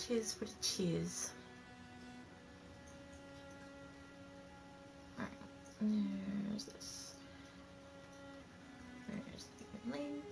tis what it is. Alright, there's this. There's the link.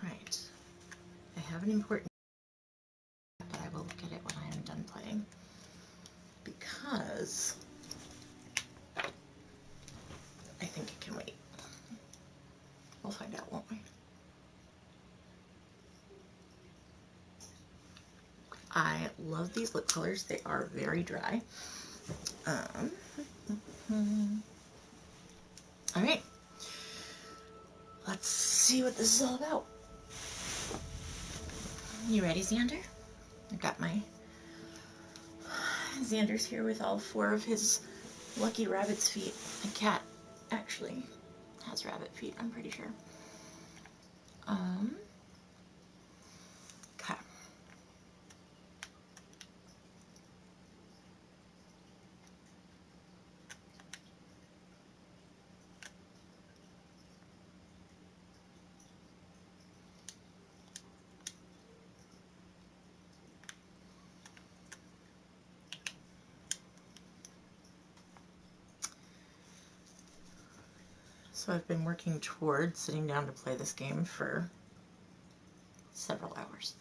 Right. I have an important, but I will look at it when I am done playing, because I think it can wait. We'll find out, won't we? I love these lip colors. They are very dry. All right. Let's see what this is all about. You ready, Xander? I've got my Xander's here with all 4 of his lucky rabbit's feet. A cat actually has rabbit feet, I'm pretty sure. Okay. So I've been working towards sitting down to play this game for several hours.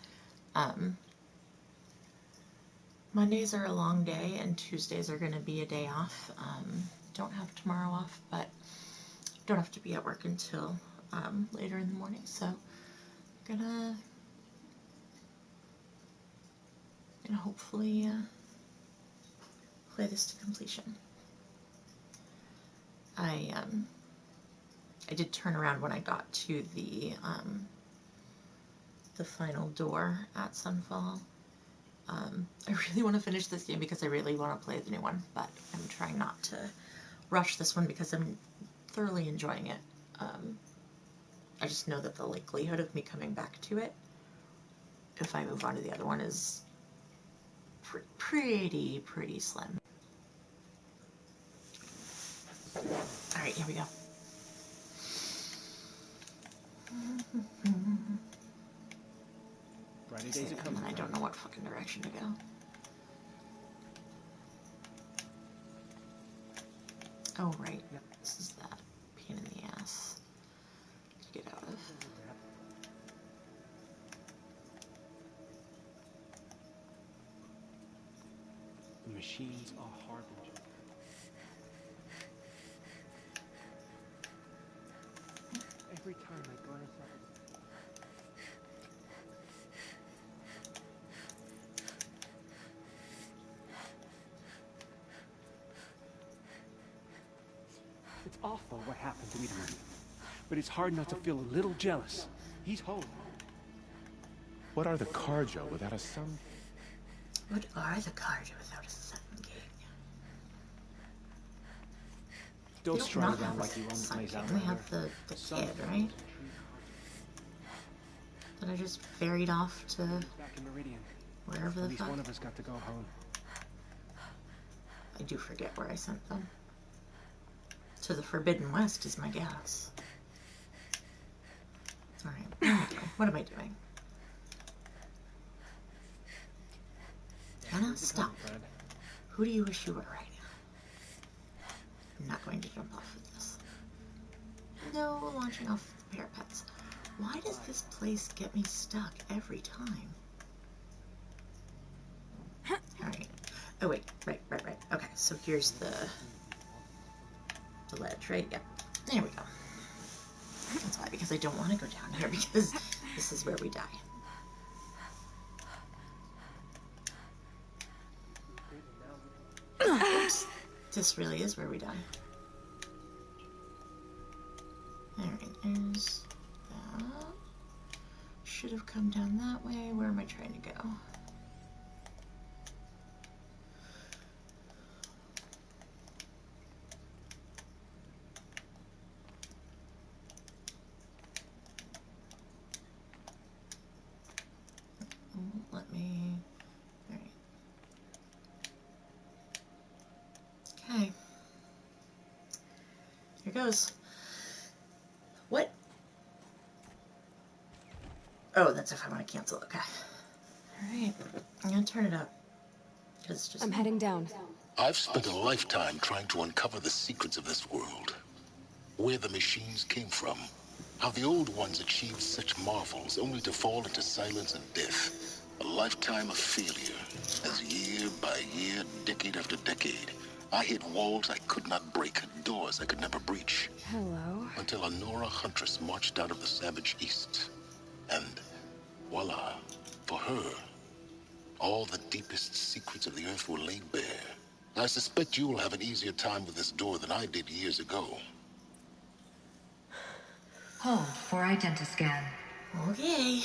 Mondays are a long day and Tuesdays are going to be a day off. Don't have tomorrow off, but don't have to be at work until later in the morning, so I'm gonna hopefully play this to completion. I did turn around when I got to the final door at Sunfall. I really want to finish this game because I really want to play the new one, but I'm trying not to rush this one because I'm thoroughly enjoying it. I just know that the likelihood of me coming back to it, if I move on to the other one, is pretty slim. Alright, here we go. And then I don't know what fucking direction to go. Oh, right. Yep. This is that pain in the ass to get out of. The machines are harbinger. Every time I burn us up. It's awful what happened to Italy, but it's hard not to feel a little jealous. He's home. What are the Carjo without a sun? What are the Carjo without a sun king? Don't stride around like you own the place out there. We have the kid, right? That I just ferried off to wherever the fuck. At least one of us got to go home. I do forget where I sent them. To the Forbidden West is my guess. Alright, what am I doing? Anna, stop. Who do you wish you were right now? I'm not going to jump off of this. No launching off the parapets. Why does this place get me stuck every time? Oh wait, right. Okay, so here's the ledge, right? Yep. There we go. That's why, because I don't want to go down here, because this is where we die. Oops. This really is where we die. Alright, there's that. Should have come down that way. Where am I trying to go? Let me... Alright. Okay. Here goes. What? Oh, that's if I want to cancel. Okay. Alright. I'm gonna turn it up. Because it's just... I'm heading down. I've spent a lifetime trying to uncover the secrets of this world. Where the machines came from. How the old ones achieved such marvels only to fall into silence and death. A lifetime of failure. As year by year, decade after decade, I hit walls I could not break, doors I could never breach. Hello. Until a Nora huntress marched out of the savage east. And voila, for her, all the deepest secrets of the earth were laid bare. I suspect you will have an easier time with this door than I did years ago. Hold for identiscan. Okay.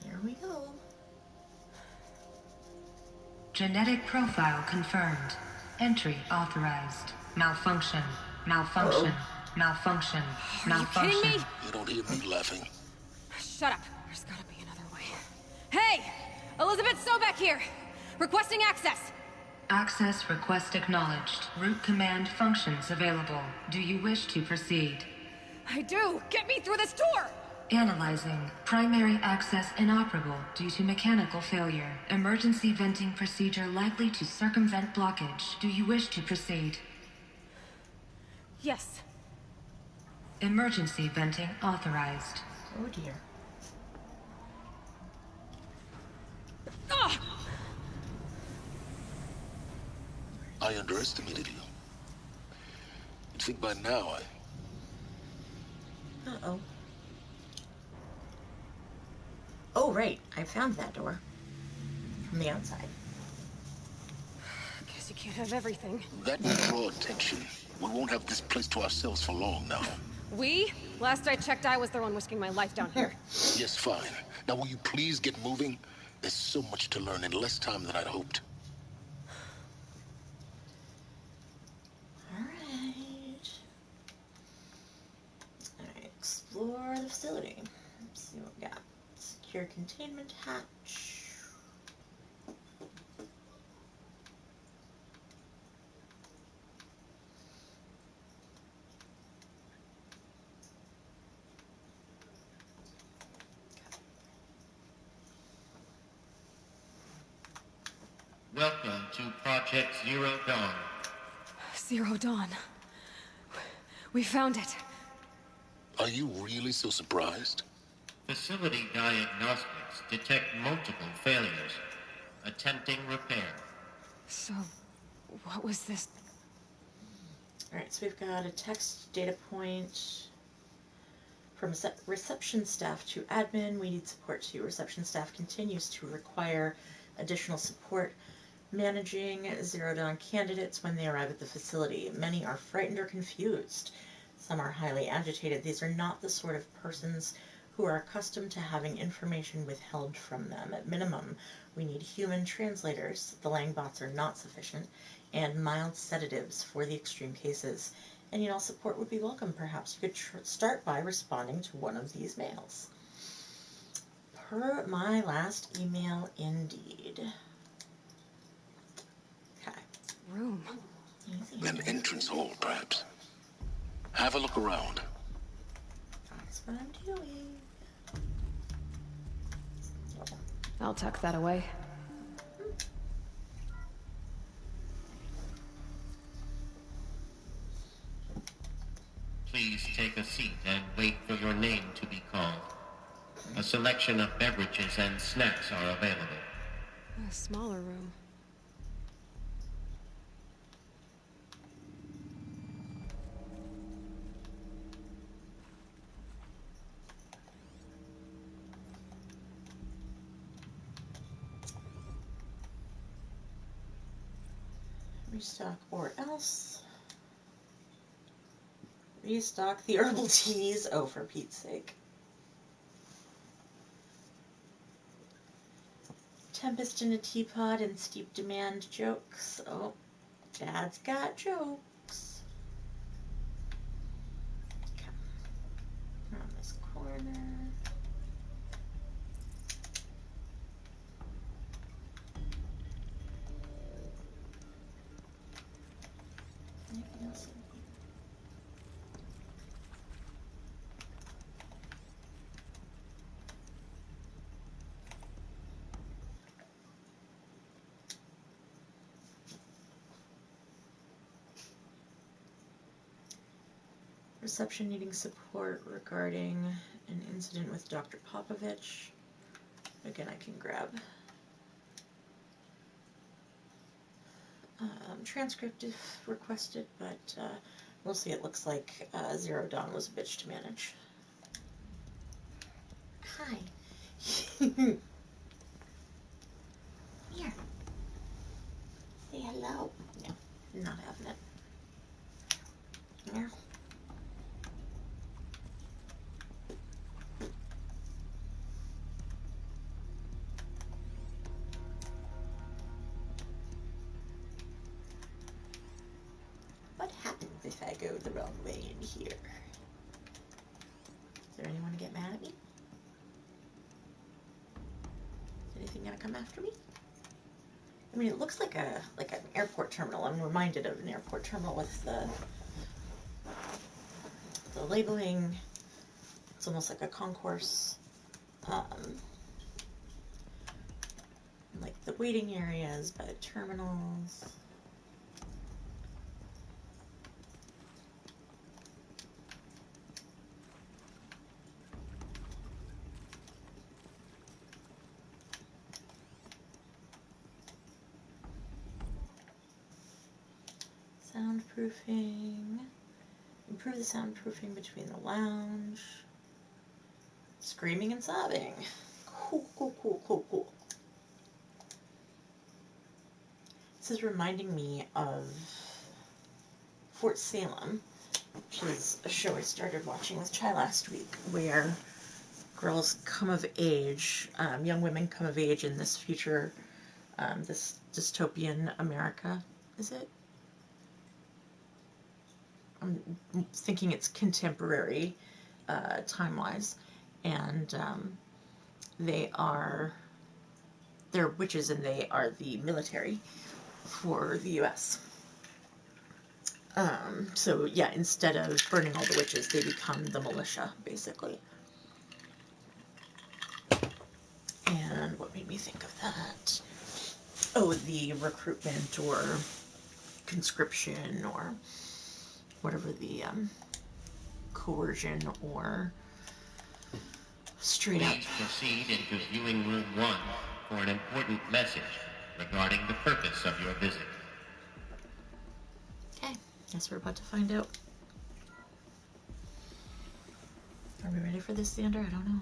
Here we go. Genetic profile confirmed. Entry authorized. Malfunction. Malfunction. Malfunction. Malfunction. Are you kidding me? You don't hear me laughing. Shut up. There's gotta be another way. Hey! Elizabeth Sobek here! Requesting access! Access request acknowledged. Root command functions available. Do you wish to proceed? I do! Get me through this door! Analyzing. Primary access inoperable due to mechanical failure. Emergency venting procedure likely to circumvent blockage. Do you wish to proceed? Yes. Emergency venting authorized. Oh dear. Ugh! I underestimated you. You'd think by now Uh-oh. Oh, right. I found that door. From the outside. Guess you can't have everything. that will draw attention. We won't have this place to ourselves for long now. We? Last I checked, I was the one risking my life down here. Yes, fine. Now will you please get moving? There's so much to learn in less time than I'd hoped. Alright. Alright, explore the facility. Let's see what we got. Secure containment hatch. Welcome to Project Zero Dawn. Zero Dawn. We found it. Are you really so surprised? Facility diagnostics detect multiple failures. Attempting repair. So, what was this? Alright, so we've got a text data point from reception staff to admin. We need support to reception staff continues to require additional support managing Zero Dawn candidates when they arrive at the facility. Many are frightened or confused. Some are highly agitated. These are not the sort of persons who are accustomed to having information withheld from them. At minimum, we need human translators. The Langbots are not sufficient, and mild sedatives for the extreme cases. Any and all support would be welcome. Perhaps you could start by responding to one of these mails. Per my last email, indeed. Okay. Room. Easy. An entrance hall, perhaps. Have a look around. That's what I'm doing. I'll tuck that away. Please take a seat and wait for your name to be called. A selection of beverages and snacks are available. A smaller room. Restock or else. Restock the herbal teas. Oh, for Pete's sake. Tempest in a teapot and steep demand jokes. Oh, Dad's got jokes. Okay. Around this corner. Anything else in here? Reception needing support regarding an incident with Dr. Popovich. Again, I can grab transcript if requested, but mostly it looks like Zero Dawn was a bitch to manage. Hi. Here. Say hello. No, not having it. Yeah. What happens if I go the wrong way in here? Is there anyone to get mad at me? Is anything gonna come after me? I mean, it looks like an airport terminal. I'm reminded of an airport terminal with the labeling. It's almost like a concourse. Like the waiting areas by the terminals. Soundproofing. Improve the soundproofing between the lounge. Screaming and sobbing. Cool, cool, cool, cool, cool. This is reminding me of Fort Salem, which is a show I started watching with Chai last week, where girls come of age, young women come of age in this future, this dystopian America. Is it? I'm thinking it's contemporary, time-wise, and they're witches, and they are the military for the U.S. So yeah, instead of burning all the witches, they become the militia, basically. And what made me think of that? Oh, the recruitment or conscription or whatever the coercion or straight up. Please proceed into viewing room 1 for an important message regarding the purpose of your visit. Okay, guess we're about to find out. Are we ready for this, Xander? I don't know.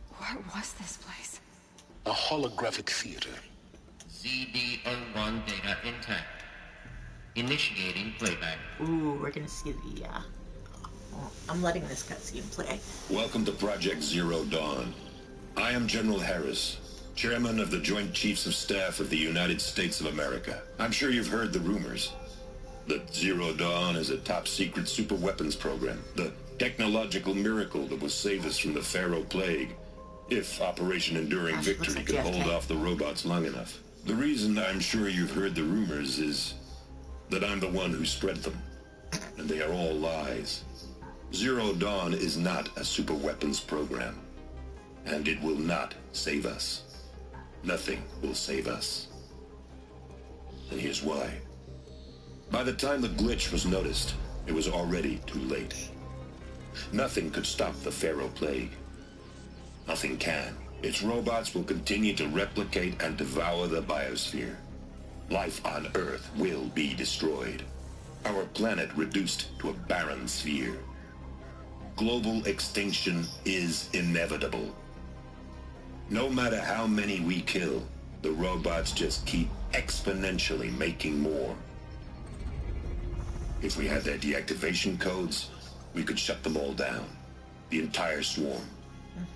What was this place? A holographic theater. CD01 data intact. Initiating playback. Ooh, we're gonna see the, well, I'm letting this cutscene play. Welcome to Project Zero Dawn. I am General Harris, Chairman of the Joint Chiefs of Staff of the United States of America. I'm sure you've heard the rumors that Zero Dawn is a top-secret superweapons program, the technological miracle that will save us from the Pharaoh Plague, if Operation Enduring Victory could hold off the robots long enough. The reason I'm sure you've heard the rumors is that I'm the one who spread them, and they are all lies. Zero Dawn is not a superweapons program, and it will not save us. Nothing will save us. And here's why. By the time the glitch was noticed, it was already too late. Nothing could stop the Pharaoh Plague. Nothing can. Its robots will continue to replicate and devour the biosphere. Life on Earth will be destroyed. Our planet reduced to a barren sphere. Global extinction is inevitable. No matter how many we kill, The robots just keep exponentially making more. If we had their deactivation codes, we could shut them all down. The entire swarm.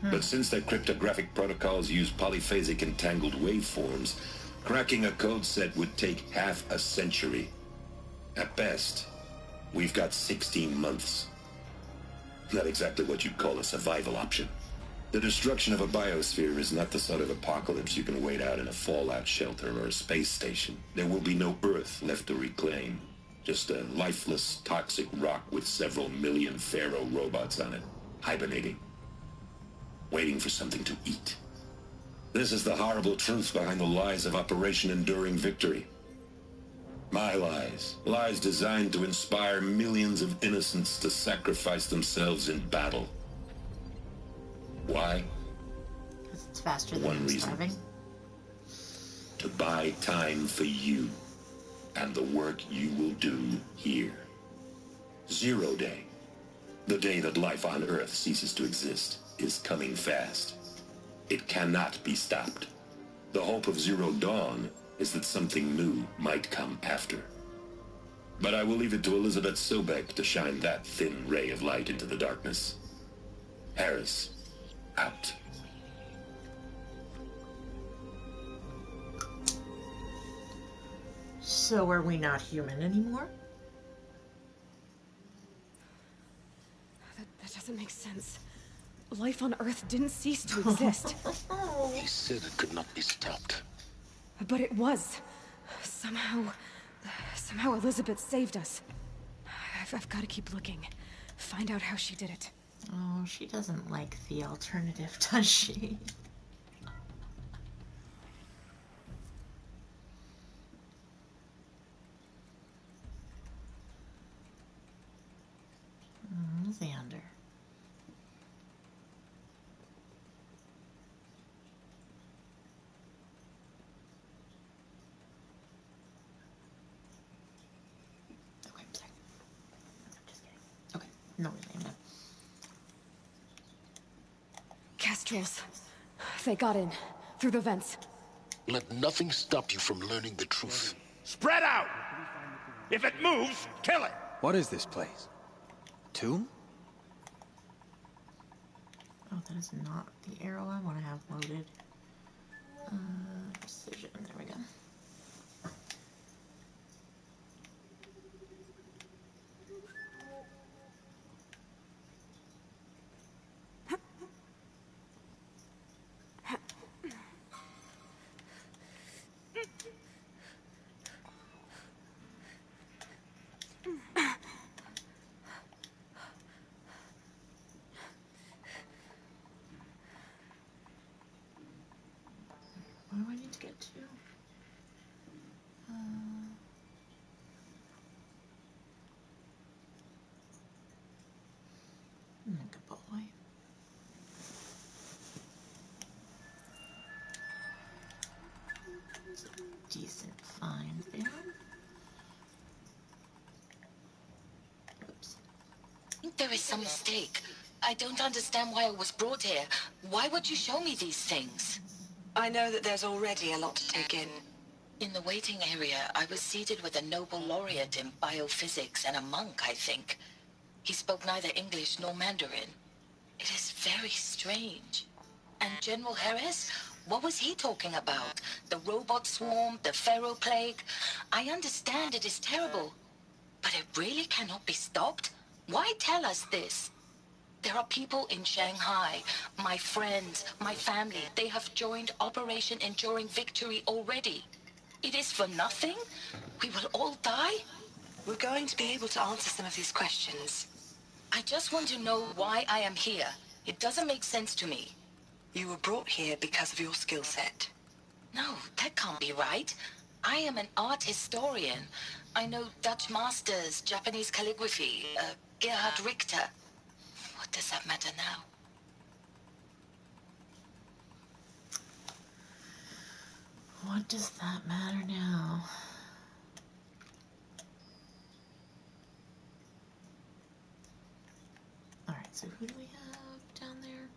But since their cryptographic protocols use polyphasic entangled waveforms, cracking a code set would take half a century. At best, we've got 16 months. Not exactly what you'd call a survival option. The destruction of a biosphere is not the sort of apocalypse you can wait out in a fallout shelter or a space station. There will be no Earth left to reclaim. Just a lifeless, toxic rock with several million Pharaoh robots on it, hibernating, waiting for something to eat. This is the horrible truth behind the lies of Operation Enduring Victory. My lies. Lies designed to inspire millions of innocents to sacrifice themselves in battle. Why? Because it's faster than One reason. starving. To buy time for you and the work you will do here. 0 Day, the day that life on Earth ceases to exist, is coming fast. It cannot be stopped. The hope of Zero Dawn is that something new might come after. But I will leave it to Elizabeth Sobek to shine that thin ray of light into the darkness. Harris, out. So are we not human anymore? That doesn't make sense. Life on Earth didn't cease to exist. He said it could not be stopped. But it was. Somehow Elizabeth saved us. I've got to keep looking. Find out how she did it. Oh, she doesn't like the alternative, does she? Xander. Okay, sorry. I'm just kidding. Okay, no, really, no. Castrals. They got in. Through the vents. Let nothing stop you from learning the truth. Spread out! If it moves, kill it! What is this place? Tomb? Oh, that is not the arrow I want to have loaded. Precision. There we go. What do I need to get to? Good boy. It's a decent find there. Oops. I think there is some mistake. I don't understand why I was brought here. Why would you show me these things? I know that there's already a lot to take in. In the waiting area, I was seated with a Nobel laureate in biophysics and a monk, I think. He spoke neither English nor Mandarin. It is very strange. And General Harris? What was he talking about? The robot swarm, the Pharaoh plague? I understand it is terrible. But it really cannot be stopped? Why tell us this? There are people in Shanghai, my friends, my family. They have joined Operation Enduring Victory already. It is for nothing? We will all die? We're going to be able to answer some of these questions. I just want to know why I am here. It doesn't make sense to me. You were brought here because of your skill set. No, that can't be right. I am an art historian. I know Dutch masters, Japanese calligraphy, Gerhard Richter. What does that matter now? What does that matter now? Alright, so who do we have down there?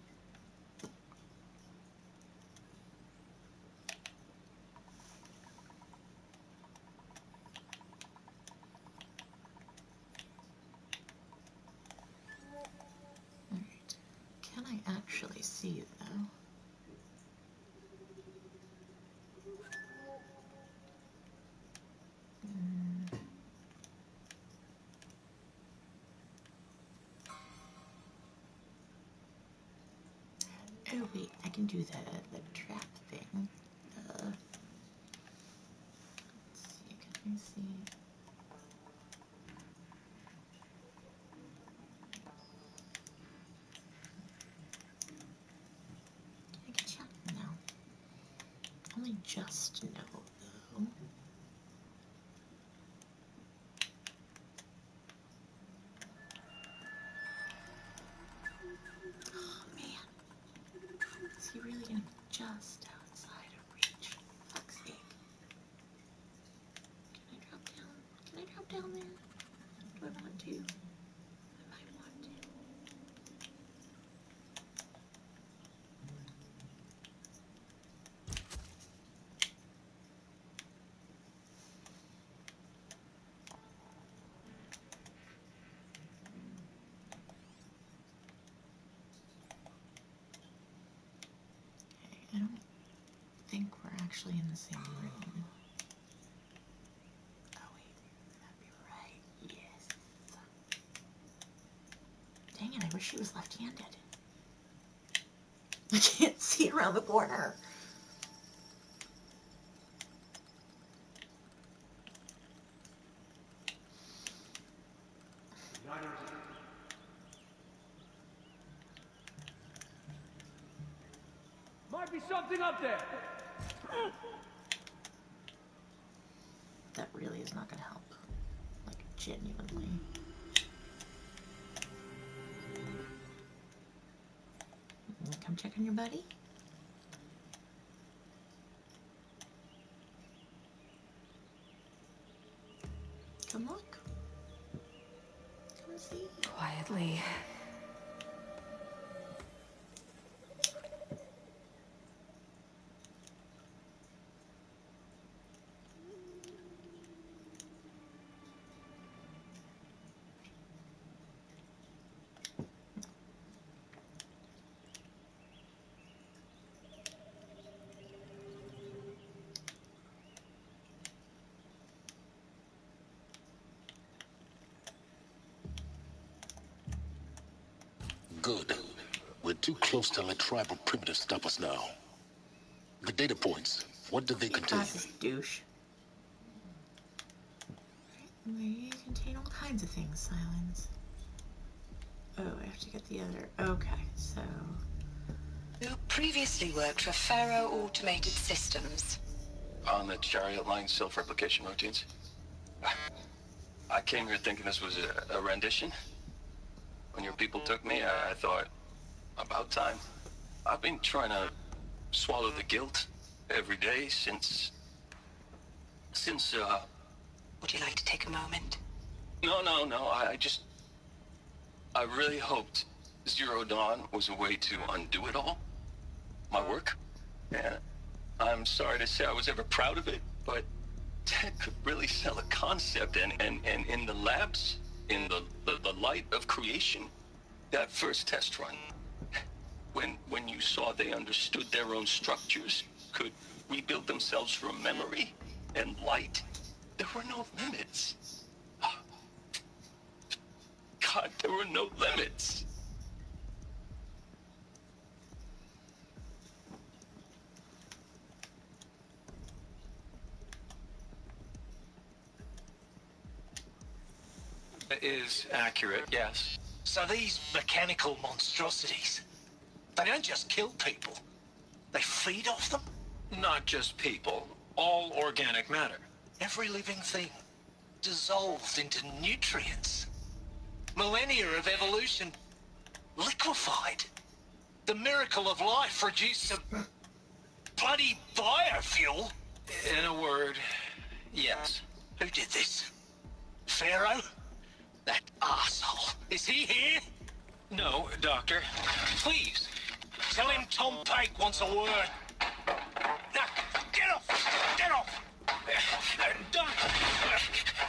Wait, I can do the trap thing. Let's see, can I see? I can check now. Only just know, though. Oh, man. Is he really gonna be just outside of reach? For fuck's sake. Can I drop down? Can I drop down there? Do I want to? I might want to. I don't think we're actually in the same room. Oh wait, that'd be right. Yes. Dang it, I wish she was left-handed. I can't see around the corner. Might be something up there. That really is not going to help. Like, genuinely. Come check on your buddy. Come look. Come see. Quietly. Good. We're too close to let tribal primitives stop us now. The data points, what do they contain? Classist douche. They contain all kinds of things, Silence. Oh, I have to get the other. Okay, so... You previously worked for Pharaoh Automated Systems. On the Chariot Line self-replication routines. I came here thinking this was a rendition. When your people took me, I thought, about time. I've been trying to swallow the guilt every day since... Would you like to take a moment? No, I really hoped Zero Dawn was a way to undo it all. My work. And I'm sorry to say I was ever proud of it, but Ted could really sell a concept, and in the labs, in the light of creation, that first test run, when you saw they understood their own structures, could rebuild themselves from memory and light, there were no limits. God, there were no limits. Is accurate, yes. So these mechanical monstrosities, they don't just kill people, they feed off them? Not just people, all organic matter. Every living thing dissolved into nutrients. Millennia of evolution liquefied. The miracle of life produced a bloody biofuel. In a word, yes. Who did this? Pharaoh? That arsehole. Is he here? No, Doctor. Please, tell him Tom Pike wants a word. Now, get off! Get off! Doctor,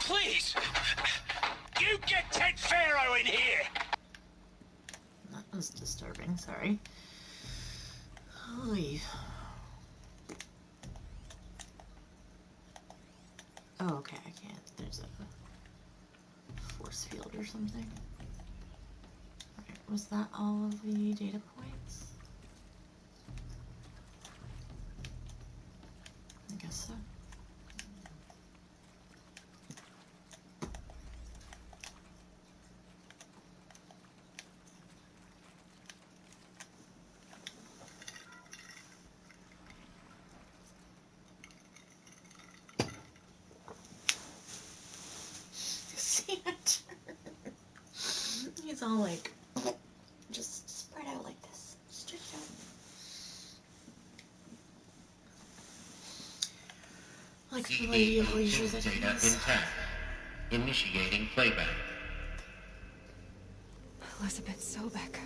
please! You get Ted Pharaoh in here! That was disturbing, sorry. Leave. Oh, okay, I can't. There's a force field or something. Alright, was that all of the data points? it's all like just spread out like this. Stretch out. Like the Lady of Leisure that data intact. Initiating playback. Elizabeth Sobek.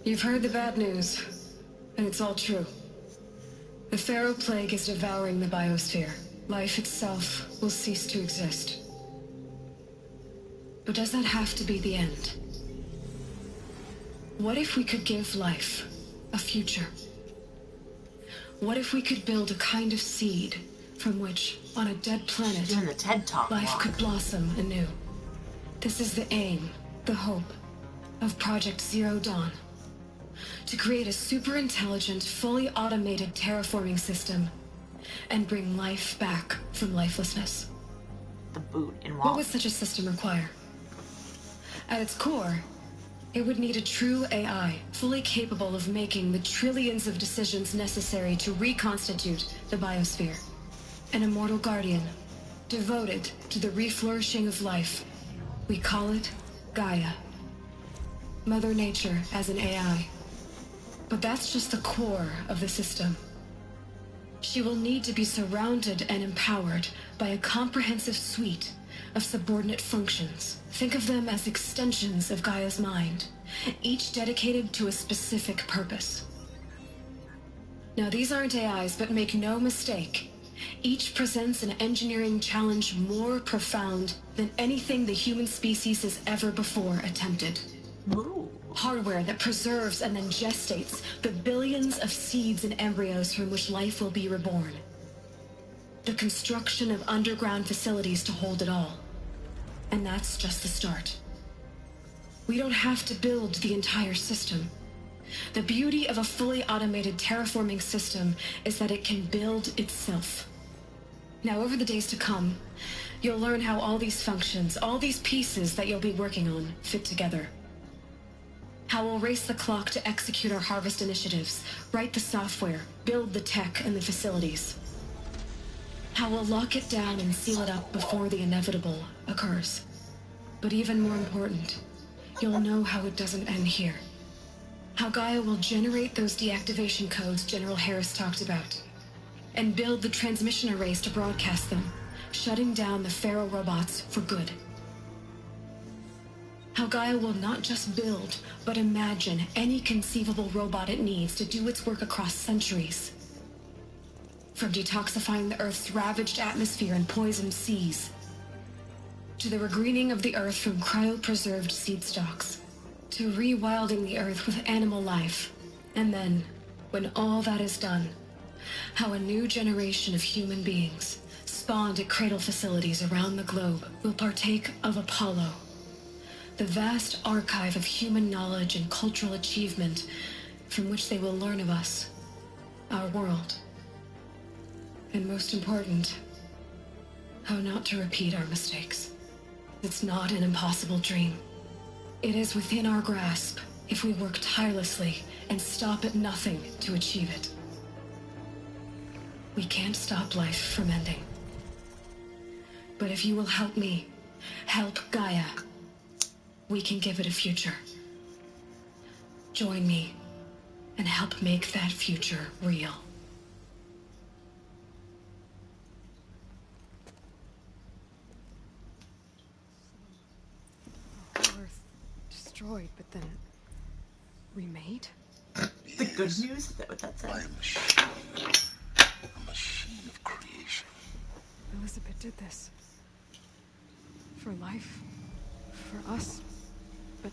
You've heard the bad news, and it's all true. The Pharaoh Plague is devouring the biosphere. Life itself will cease to exist. But does that have to be the end? What if we could give life a future? What if we could build a kind of seed from which, on a dead planet, doing the TED Talk life could blossom anew? This is the aim, the hope, of Project Zero Dawn. To create a super-intelligent, fully automated terraforming system and bring life back from lifelessness. The boot in What would such a system require? At its core, it would need a true AI, fully capable of making the trillions of decisions necessary to reconstitute the biosphere. An immortal guardian, devoted to the reflourishing of life. We call it Gaia. Mother Nature as an AI. But that's just the core of the system. She will need to be surrounded and empowered by a comprehensive suite of subordinate functions. Think of them as extensions of Gaia's mind, each dedicated to a specific purpose. Now, these aren't AIs, but make no mistake, each presents an engineering challenge more profound than anything the human species has ever before attempted. Ooh. Hardware that preserves and then gestates the billions of seeds and embryos from which life will be reborn. The construction of underground facilities to hold it all. And that's just the start. We don't have to build the entire system. The beauty of a fully automated terraforming system is that it can build itself. Now, over the days to come, you'll learn how all these functions, all these pieces that you'll be working on, fit together. How we'll race the clock to execute our harvest initiatives, write the software, build the tech and the facilities. How we'll lock it down and seal it up before the inevitable occurs. But even more important, you'll know how it doesn't end here. How Gaia will generate those deactivation codes General Harris talked about, and build the transmission arrays to broadcast them, shutting down the Pharaoh robots for good. How Gaia will not just build, but imagine any conceivable robot it needs to do its work across centuries. From detoxifying the Earth's ravaged atmosphere and poisoned seas, to the regreening of the Earth from cryopreserved seed stalks, to rewilding the Earth with animal life. And then, when all that is done, how a new generation of human beings, spawned at cradle facilities around the globe, will partake of Apollo, the vast archive of human knowledge and cultural achievement from which they will learn of us, our world. And most important, how not to repeat our mistakes. It's not an impossible dream. It is within our grasp if we work tirelessly and stop at nothing to achieve it. We can't stop life from ending. But if you will help me, help Gaia, we can give it a future. Join me and help make that future real. Earth destroyed, but then remade? The good news? Is that what that said? By a machine. A machine of creation. Elizabeth did this. For life. For us. But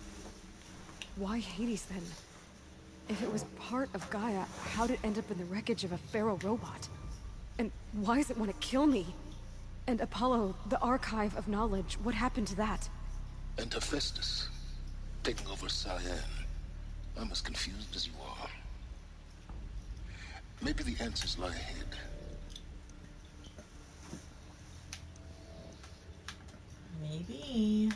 why Hades then? If it was part of Gaia, how'd it end up in the wreckage of a Pharaoh robot? And why does it want to kill me? And Apollo, the archive of knowledge, what happened to that? And Hephaestus, taking over Cyan. I'm as confused as you are. Maybe the answers lie ahead. Maybe.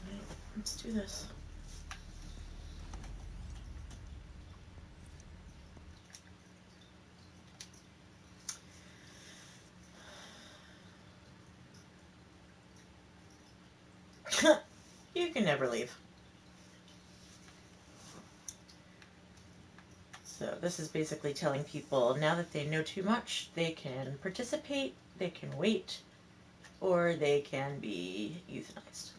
Alright, let's do this. You can never leave. So this is basically telling people now that they know too much, they can participate, they can wait, or they can be euthanized.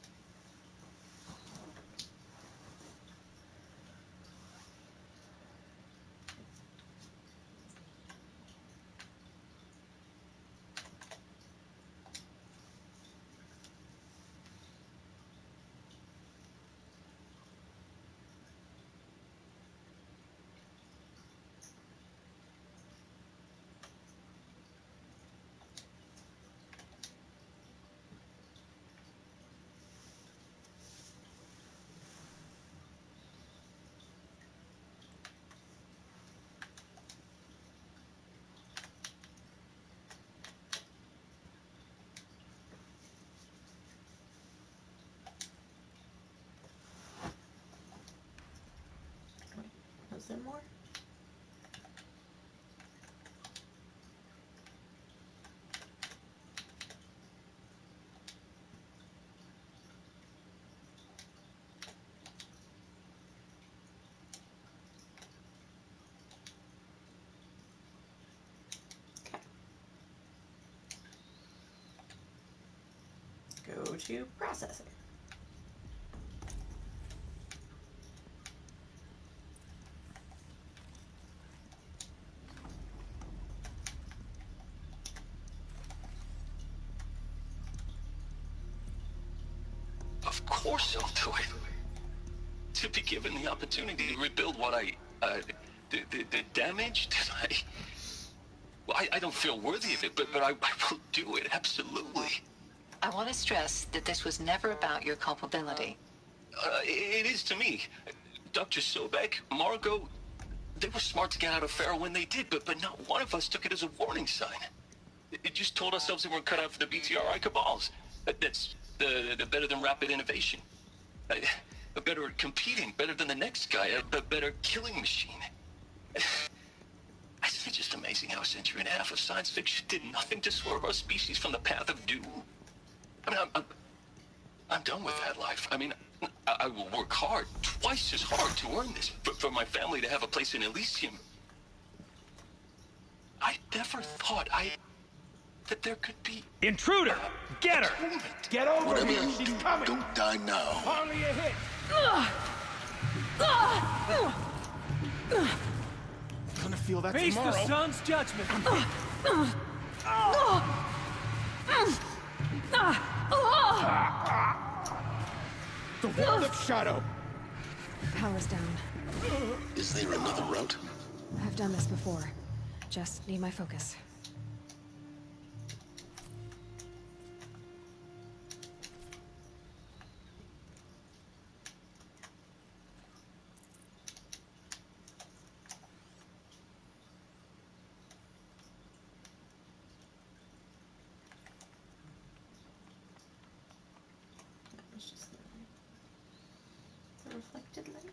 Is there more? Okay. Go to processing. Of course I'll do it. To be given the opportunity to rebuild what the damage that well, I don't feel worthy of it, but I will do it, absolutely. I want to stress that this was never about your culpability. It is to me. Dr. Sobek, Margot, they were smart to get out of Pharaoh when they did, but not one of us took it as a warning sign. It just told ourselves that we're cut out for the BTRI cabals. That's the better than rapid innovation. A better at competing, better than the next guy, a better killing machine. It's just amazing how a century and a half of science fiction did nothing to swerve our species from the path of doom. I mean, I'm done with that life. I mean, I will work hard, twice as hard to earn this, for my family to have a place in Elysium. I never thought that there could be... Intruder! Get her! Get over Whatever here! you She's do, coming! don't die now. Only a hit! Gonna feel that Face tomorrow. the sun's judgment! The World of Shadow! Power's down. Is there another route? I've done this before. Just need my focus. It's just the reflected light.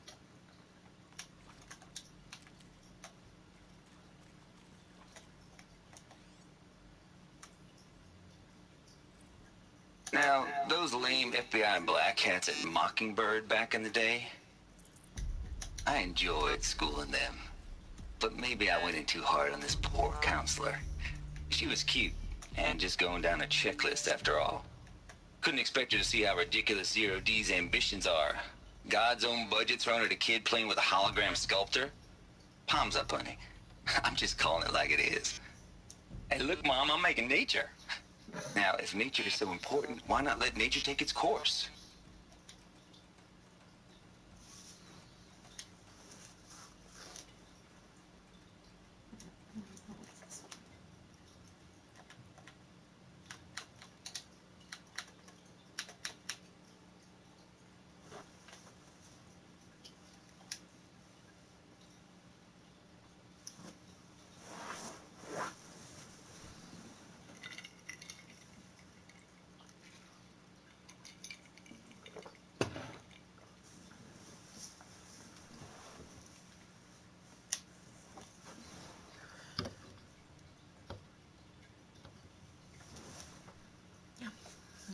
Now, those lame FBI black hats at Mockingbird back in the day, I enjoyed schooling them. But maybe I went in too hard on this poor counselor. She was cute, and just going down a checklist after all. Couldn't expect her to see how ridiculous Zero D's ambitions are. God's own budget thrown at a kid playing with a hologram sculptor? Palms up, honey. I'm just calling it like it is. Hey, look, Mom, I'm making nature. Now, if nature is so important, why not let nature take its course?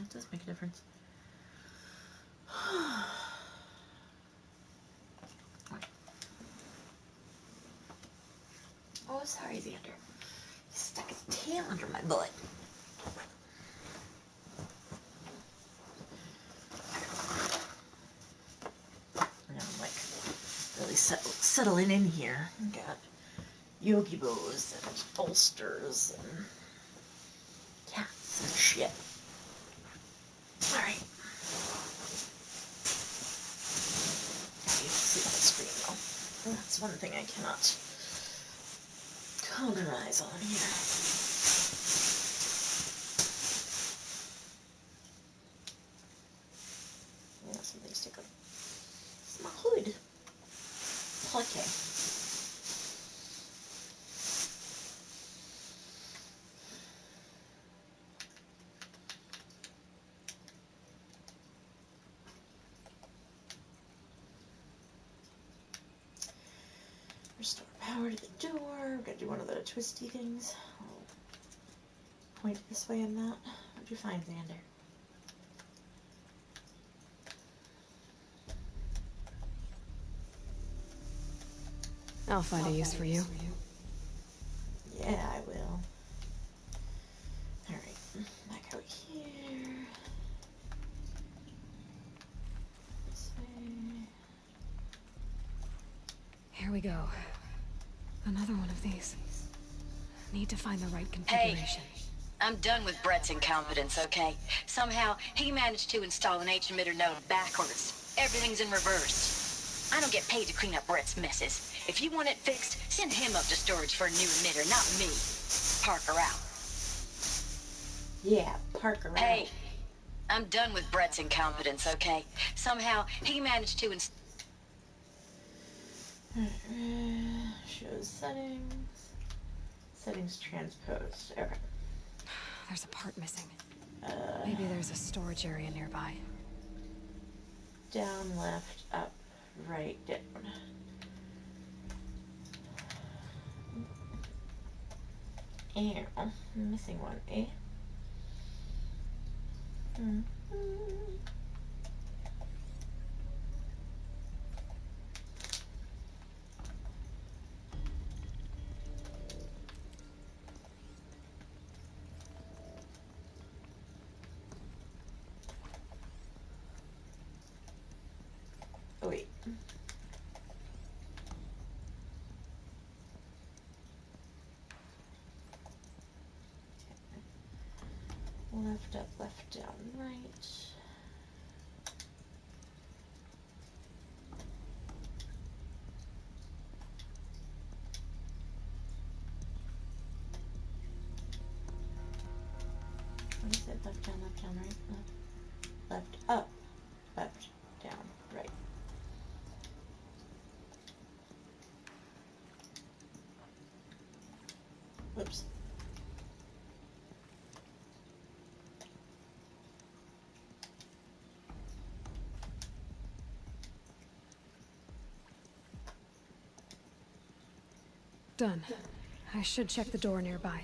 It does make a difference. Oh, sorry, Xander. He stuck his tail under my butt. Now I'm like really settling in here. Got Yogi bows and bolsters and cats and shit. Alright. You can see my screen though. That's one thing I cannot compromise on here. Yeah, something sticking. It's my hood. Okay. Restore power to the door. Gotta do one of the twisty things. I'll point this way on that. What'd you find, Xander? I'll find a use for you. Yeah, I will. Alright, back out here. This way. Here we go. Another one of these. Need to find the right configuration. Hey, I'm done with Brett's incompetence, okay? Somehow, he managed to install an H-emitter node backwards. Everything's in reverse. I don't get paid to clean up Brett's messes. If you want it fixed, send him up to storage for a new emitter, not me. Parker out. Yeah, Parker out. Hey, I'm done with Brett's incompetence, okay? Somehow, he managed to Shows settings. Settings transposed. Okay. There's a part missing. Maybe there's a storage area nearby. Down, left, up, right, down. Ew, I'm missing one, eh? Oh, wait. Left, up, left, down, right. What is it? Left, down, right? Left, up, left, down, right. Whoops. Done. I should check the door nearby.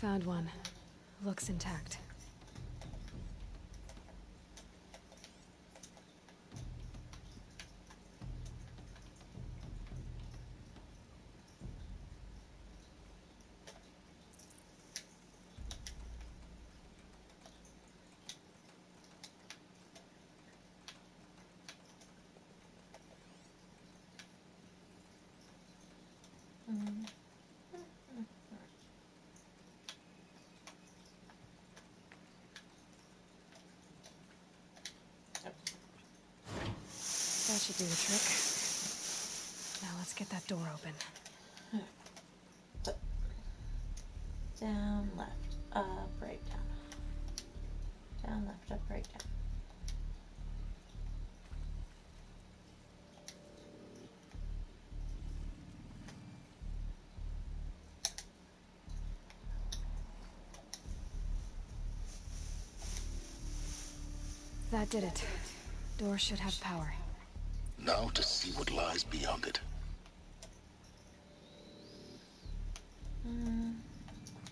Found one. Looks intact. That should do the trick. Now let's get that door open. Down, left, up, right, down. Down, left, up, right, down. That did it. Door should have power. Now to see what lies beyond it.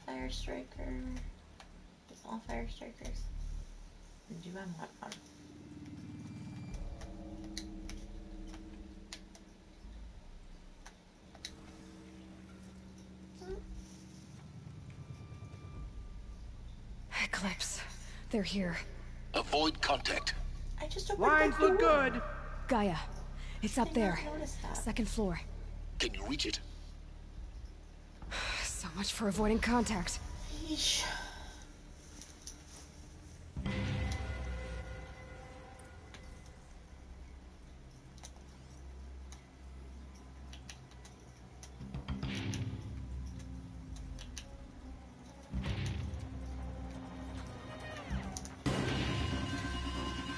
Fire striker. It's all fire strikers. Do I want one? Eclipse. They're here. Avoid contact. I just opened Lines look good. Gaia. It's up there. Second floor. Can you reach it? So much for avoiding contact. Yeesh.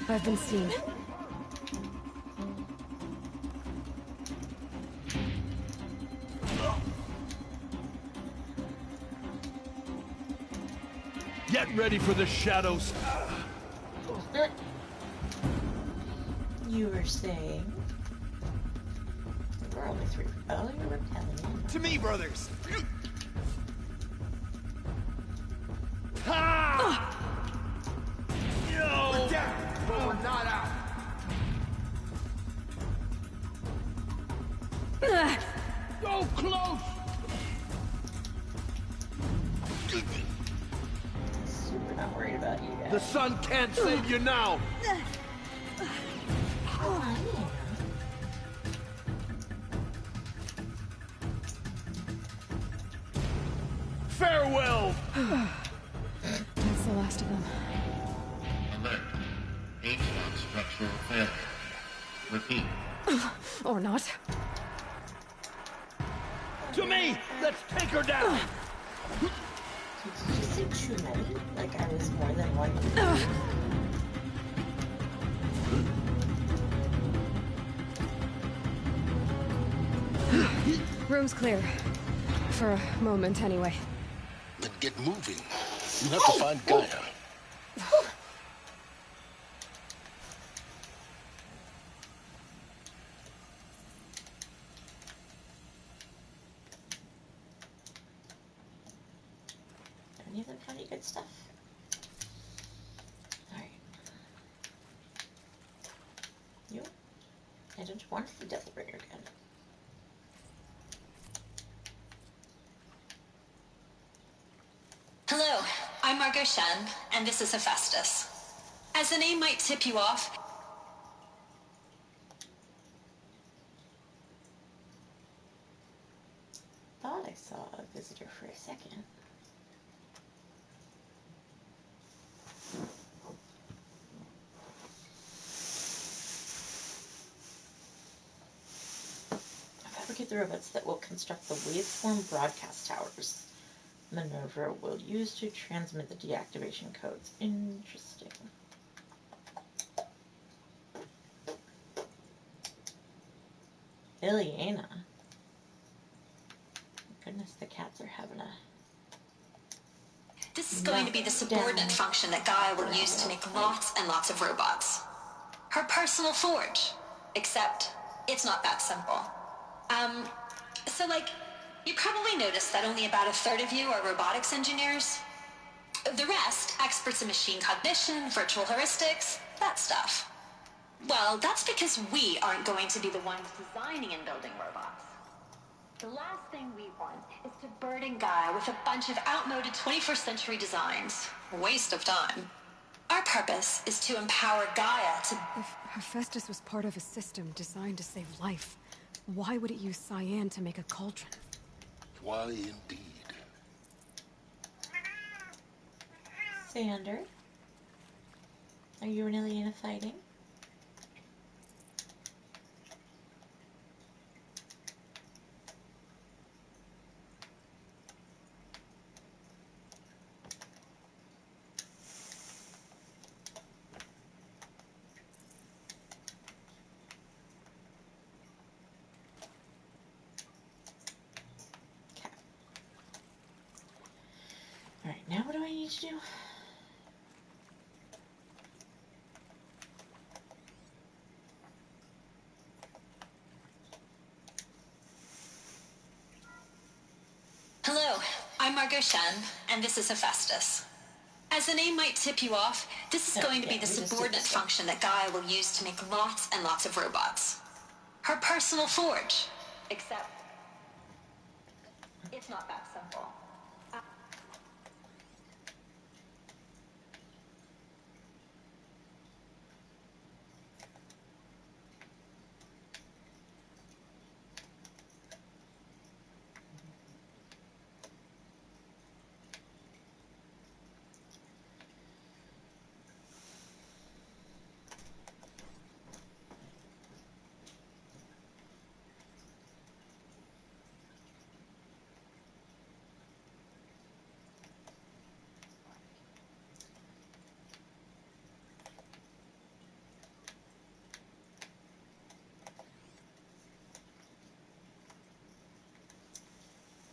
I've been seen. Get ready for the shadows. You were saying? We're only 3. Oh, you're repelling. To me, brothers. Ha! We're down, but we're not out. So close! Super not worried about you guys. The sun can't save you now! Farewell! That's the last of them. Alert. H-lock structural failure. Repeat. Or not. To me! Let's take her down! Did you say too many? Like I was more than one. Room's clear. For a moment, anyway. Then get moving. You have to find Gaia. Any of them have any good stuff? Alright. You? I don't want the Devil Bringer gun. Hello, I'm Margot Shen, and this is Hephaestus. As the name might tip you off, Thought I saw a visitor for a second. Fabricate the robots that will construct the waveform broadcast towers Minerva will use to transmit the deactivation codes. Interesting. Ileana. Goodness, the cats are having a... this is going to be the subordinate function that Gaia will use to make lots and lots of robots. Her personal forge. Except, it's not that simple. So like, you probably noticed that only about a third of you are robotics engineers. The rest, experts in machine cognition, virtual heuristics, that stuff. Well, that's because we aren't going to be the ones designing and building robots. The last thing we want is to burden Gaia with a bunch of outmoded 21st century designs. A waste of time. Our purpose is to empower Gaia to... If Hephaestus was part of a system designed to save life, why would it use cyan to make a cauldron? Why indeed? Sander? Are you and Ileana fighting? I need to do? Hello, I'm Margot Shen, and this is Hephaestus. As the name might tip you off, this is going to be the subordinate function that Gaia will use to make lots and lots of robots. Her personal forge. Except, it's not that simple.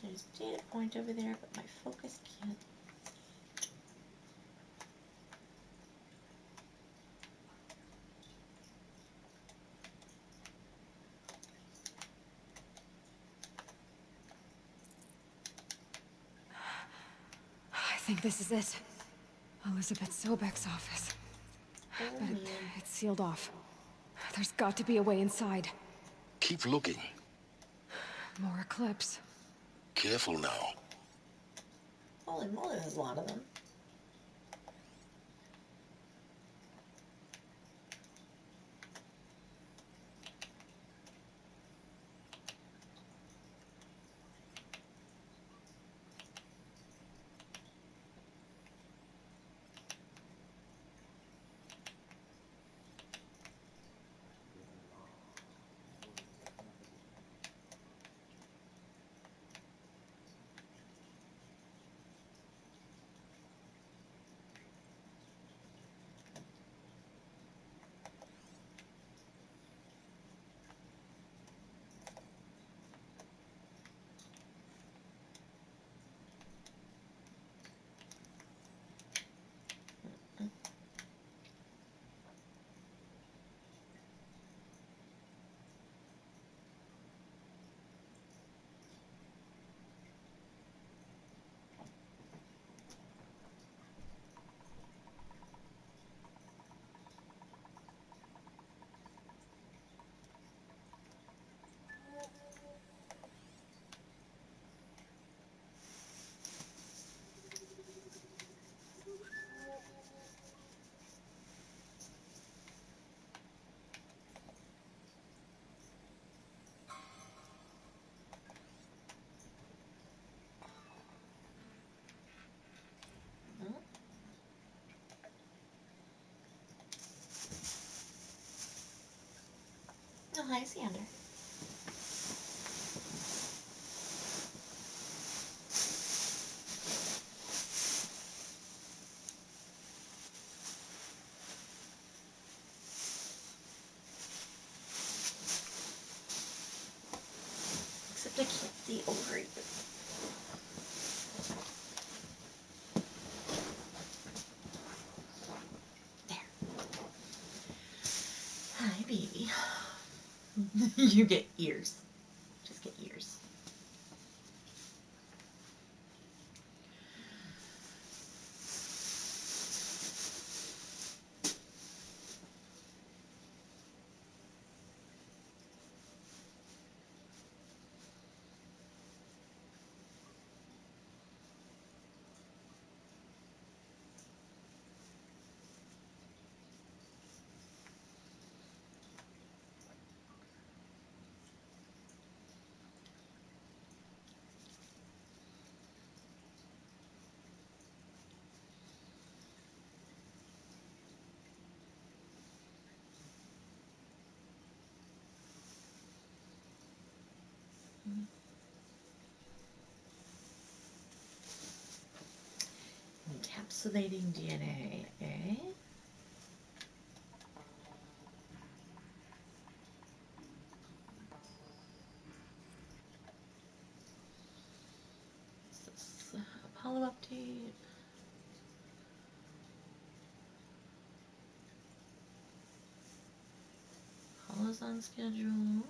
There's a data point over there, but my focus can't. I think this is it. Elizabeth Sobek's office. But it's sealed off. There's got to be a way inside. Keep looking. More Eclipse. Careful now. Holy moly, there's a lot of them. Oh, hi, Sander. Except I can't see over it. There. Hi, baby. You get ears. Just get ears. Encapsulating DNA, eh? Is this Apollo update? on schedule.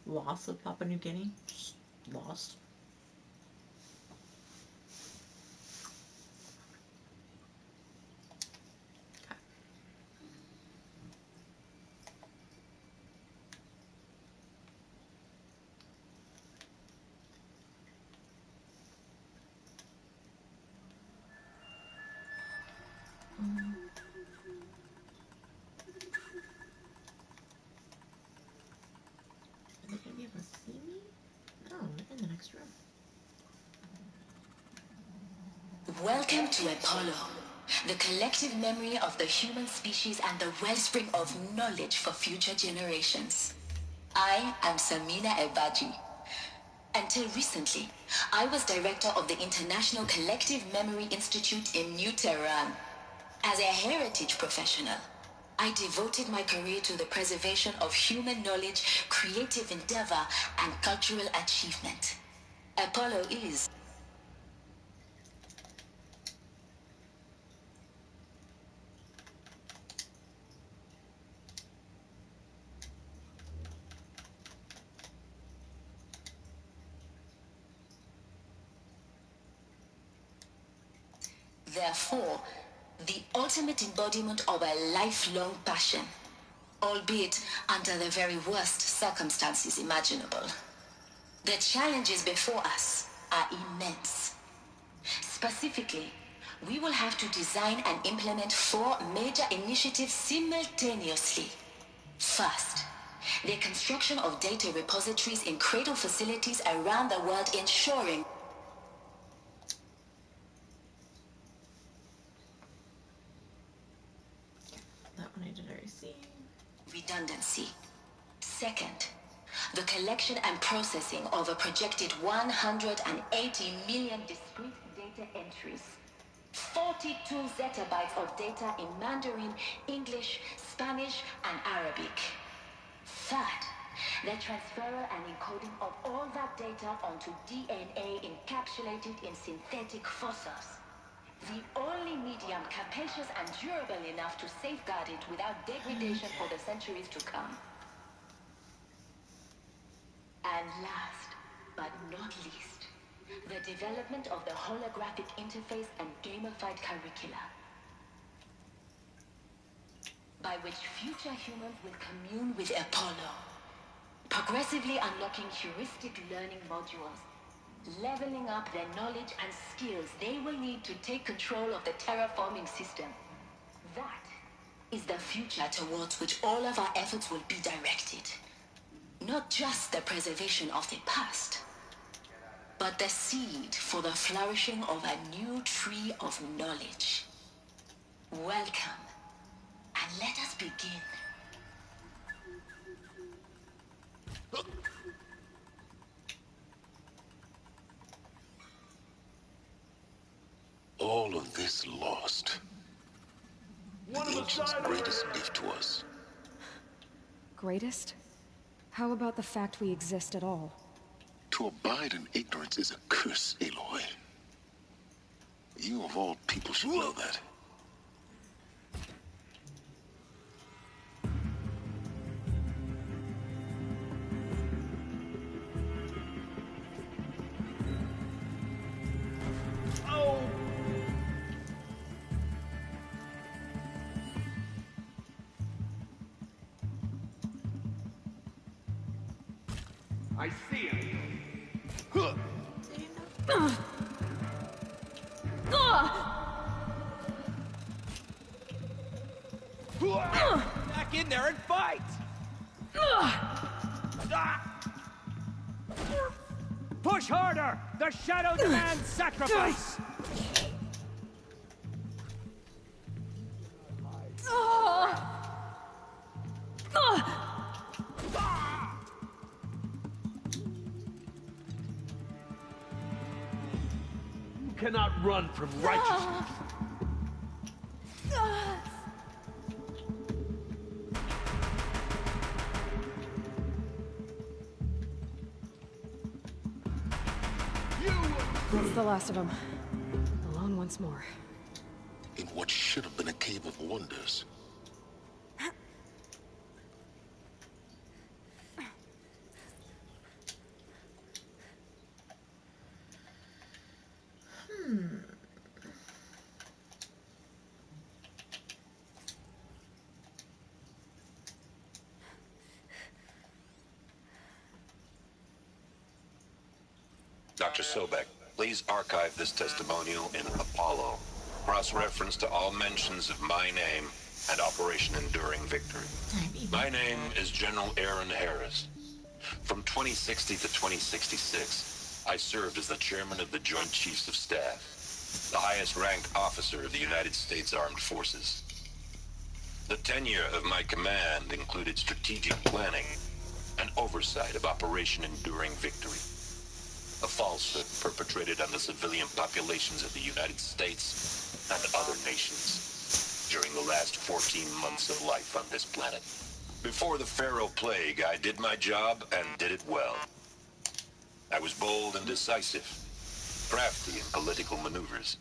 Loss of Papua New Guinea. Just lost. Are they gonna be able to see me? No, I'm in the next room. Welcome to Apollo, the collective memory of the human species and the wellspring of knowledge for future generations. I am Samina Ebaji. Until recently, I was director of the International Collective Memory Institute in New Tehran. As a heritage professional, I devoted my career to the preservation of human knowledge, creative endeavor, and cultural achievement. Apollo is therefore the ultimate embodiment of a lifelong passion, albeit under the very worst circumstances imaginable. The challenges before us are immense. Specifically, we will have to design and implement 4 major initiatives simultaneously. First, the construction of data repositories in cradle facilities around the world, ensuring That one I did already see. redundancy. Second, the collection and processing of a projected 180 million discrete data entries. 42 zettabytes of data in Mandarin, English, Spanish, and Arabic. Third, the transfer and encoding of all that data onto DNA encapsulated in synthetic fossils. The only medium capacious and durable enough to safeguard it without degradation for the centuries to come. And last, but not least, the development of the holographic interface and gamified curricula, by which future humans will commune with Apollo, progressively unlocking heuristic learning modules, leveling up their knowledge and skills they will need to take control of the terraforming system. That is the future towards which all of our efforts will be directed. Not just the preservation of the past, but the seed for the flourishing of a new tree of knowledge. Welcome, and let us begin. All of this lost. The ancients' greatest gift to us. Greatest? How about the fact we exist at all? To abide in ignorance is a curse, Aloy. You of all people should know that. I see him. Back in there and fight! Push harder! The shadow demands sacrifice! You cannot run from righteousness. That's the last of them. once more. In what should have been a cave of wonders. Dr. Sobek, please archive this testimonial in Apollo. Cross-reference to all mentions of my name and Operation Enduring Victory. My name is General Aaron Harris. From 2060 to 2066, I served as the chairman of the Joint Chiefs of Staff, the highest-ranked officer of the United States Armed Forces. The tenure of my command included strategic planning and oversight of Operation Enduring Victory, a falsehood perpetrated on the civilian populations of the United States and other nations during the last 14 months of life on this planet. Before the Pharaoh Plague, I did my job and did it well. I was bold and decisive, crafty in political maneuvers.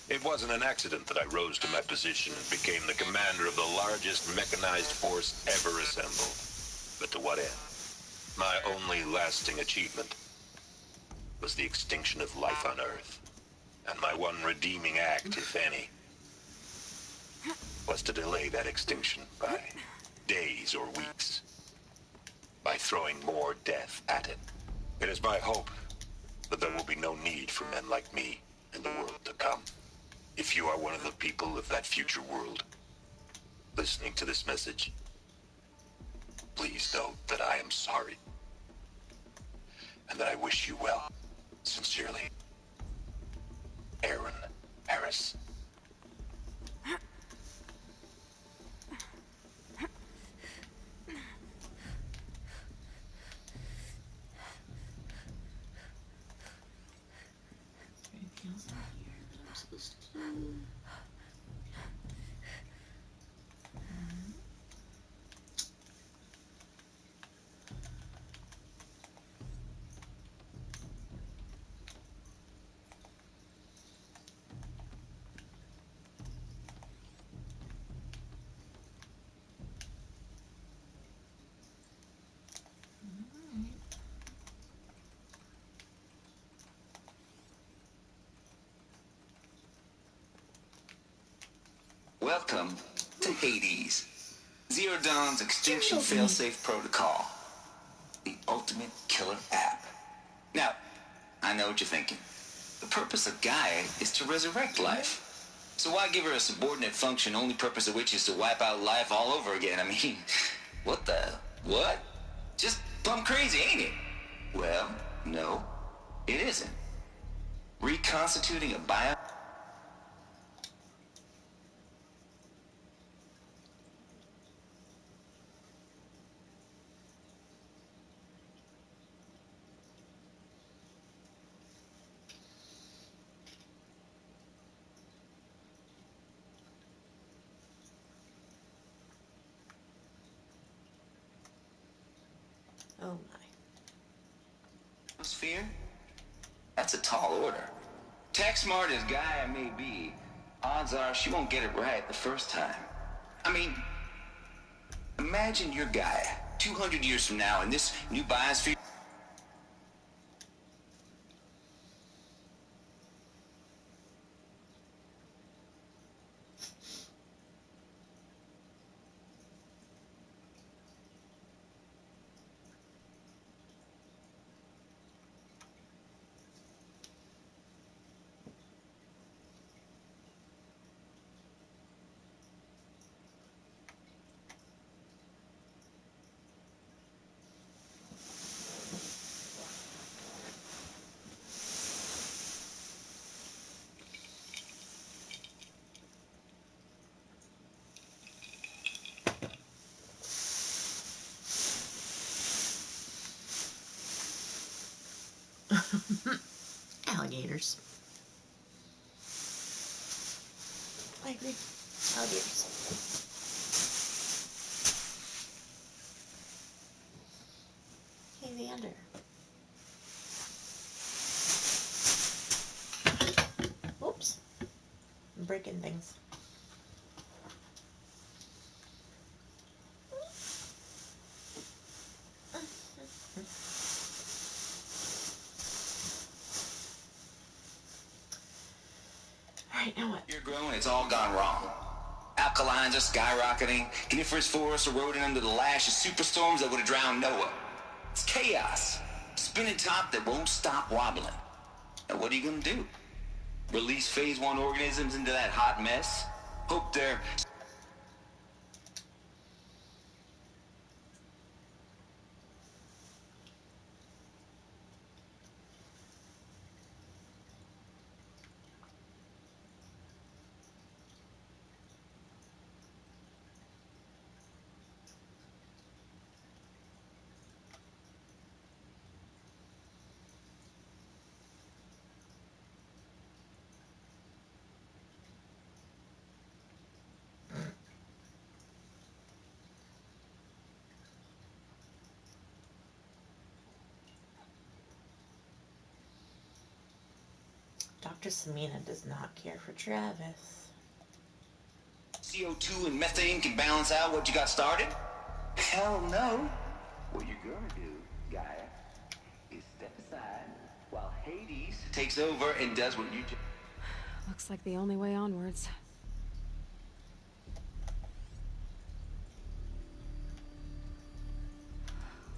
It wasn't an accident that I rose to my position and became the commander of the largest mechanized force ever assembled. But to what end? My only lasting achievement was the extinction of life on Earth. And my one redeeming act, if any, was to delay that extinction by days or weeks, by throwing more death at it. It is my hope that there will be no need for men like me in the world to come. If you are one of the people of that future world listening to this message, please know that I am sorry and that I wish you well. Sincerely, Aaron Harris. Anything else in here that I'm supposed to do? Welcome to Hades, Zero Dawn's extinction failsafe protocol, the ultimate killer app. Now, I know what you're thinking. The purpose of Gaia is to resurrect life. So why give her a subordinate function, only purpose of which is to wipe out life all over again? I mean, what? Just plumb crazy, ain't it? Well, no, it isn't. Reconstituting a bio... Oh my. Sphere? That's a tall order. Tech smart as Gaia may be, odds are she won't get it right the first time. I mean, imagine your Gaia 200 years from now in this new biosphere. Alligators. I agree. Alligators. Hey, Vander. Oops. breaking things. Alright, now what? You're growing, it's all gone wrong. Alkalines are skyrocketing. Coniferous forests eroding under the lash of superstorms that would have drowned Noah. It's chaos. Spinning top that won't stop wobbling. Now what are you gonna do? Release phase 1 organisms into that hot mess? Hope they're... Dr. Samina does not care for Travis. CO2 and methane can balance out what you got started? Hell no. What you're gonna do, Gaia, is step aside while Hades takes over and does what you do. Looks like the only way onwards.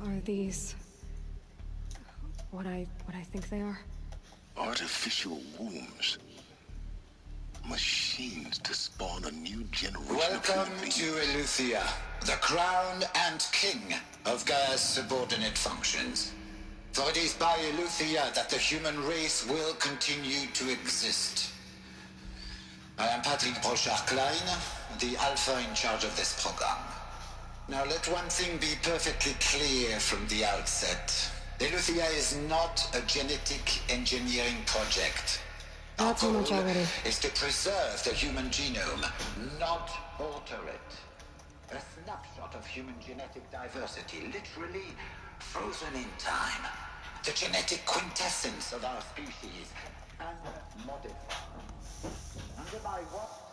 Are these what I think they are? Artificial wombs. Machines to spawn a new generation Welcome of human to beings. Eleuthia, the crown and king of Gaia's subordinate functions. For it is by Eleuthia that the human race will continue to exist. I am Patrick Brochard-Klein, the alpha in charge of this program. Now let one thing be perfectly clear from the outset. Eleuthia is not a genetic engineering project. Not too much already. Is to preserve the human genome, not alter it. A snapshot of human genetic diversity, literally frozen in time. The genetic quintessence of our species, and modified. Under my what?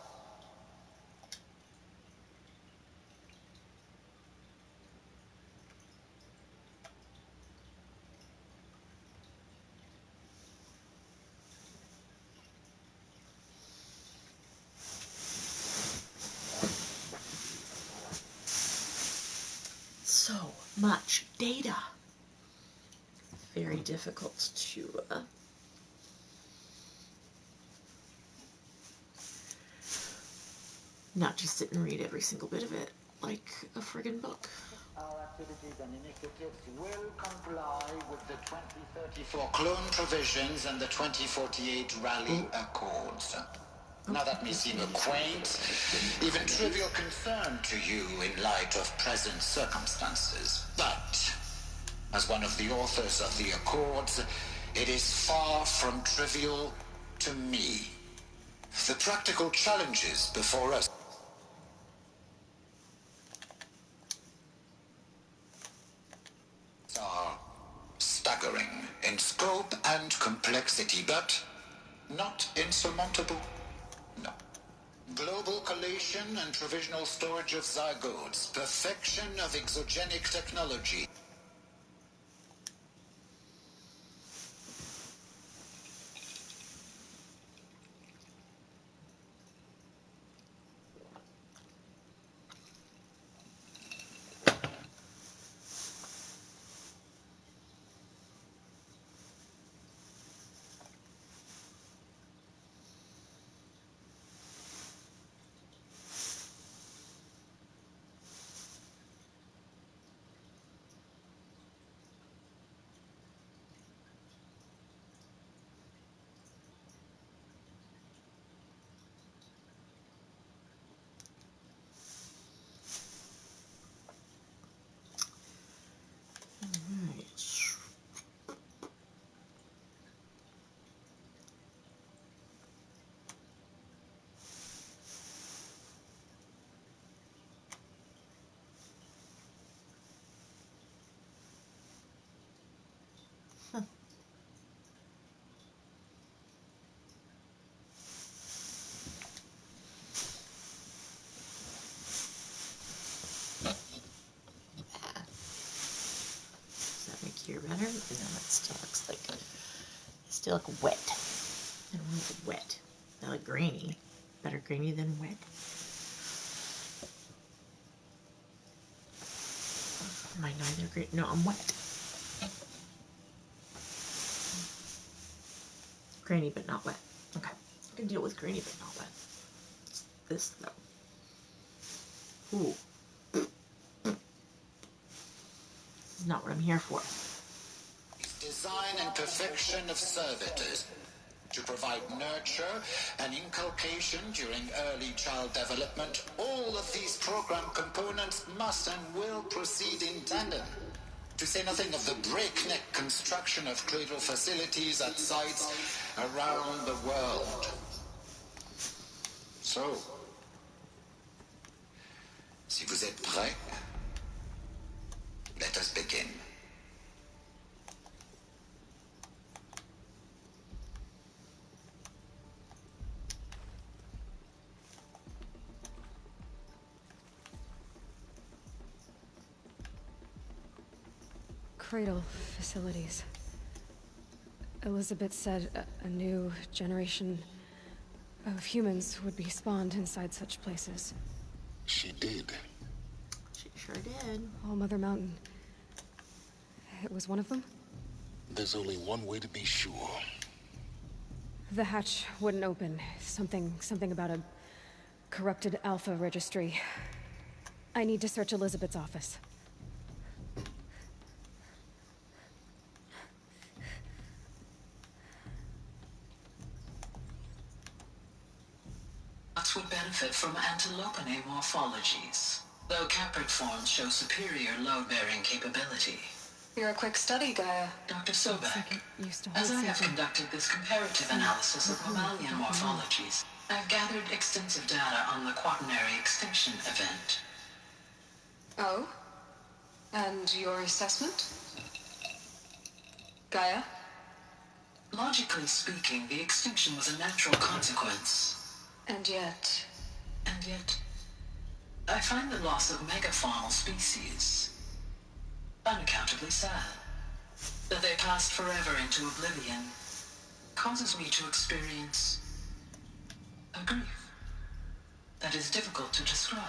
So much data. Very difficult to not just sit and read every single bit of it like a friggin' book. Our activities and initiatives will comply with the 2034 clone provisions and the 2048 Rally Accords. Now that may seem a quaint, even trivial concern to you in light of present circumstances, but as one of the authors of the Accords, it is far from trivial to me. The practical challenges before us are staggering in scope and complexity, but not insurmountable. No. Global collation and provisional storage of zygotes, perfection of exogenic technology. that still looks like wet. I don't want it wet. I like grainy. Better grainy than wet. Am I neither great? No, I'm wet. Grainy but not wet. Okay. I can deal with grainy but not wet. It's this though. Ooh. This is not what I'm here for. Design and perfection of servitors to provide nurture and inculcation during early child development. All of these program components must and will proceed in tandem. To say nothing of the breakneck construction of cradle facilities at sites around the world. So, si vous êtes prêts, let us begin. Cradle facilities. Elizabeth said a new generation of humans would be spawned inside such places. She did. She sure did. All Mother Mountain. It was one of them? There's only one way to be sure. The hatch wouldn't open. Something about a corrupted Alpha registry. I need to search Elizabeth's office. Would benefit from antilopinae morphologies, though caprid forms show superior load-bearing capability. You're a quick study, Gaia. Dr. Sobek, as I have conducted this comparative analysis of mammalian morphologies, I've gathered extensive data on the quaternary extinction event. Oh? And your assessment? Gaia? Logically speaking, the extinction was a natural consequence. And yet, I find the loss of megafaunal species unaccountably sad. That they passed forever into oblivion causes me to experience a grief that is difficult to describe.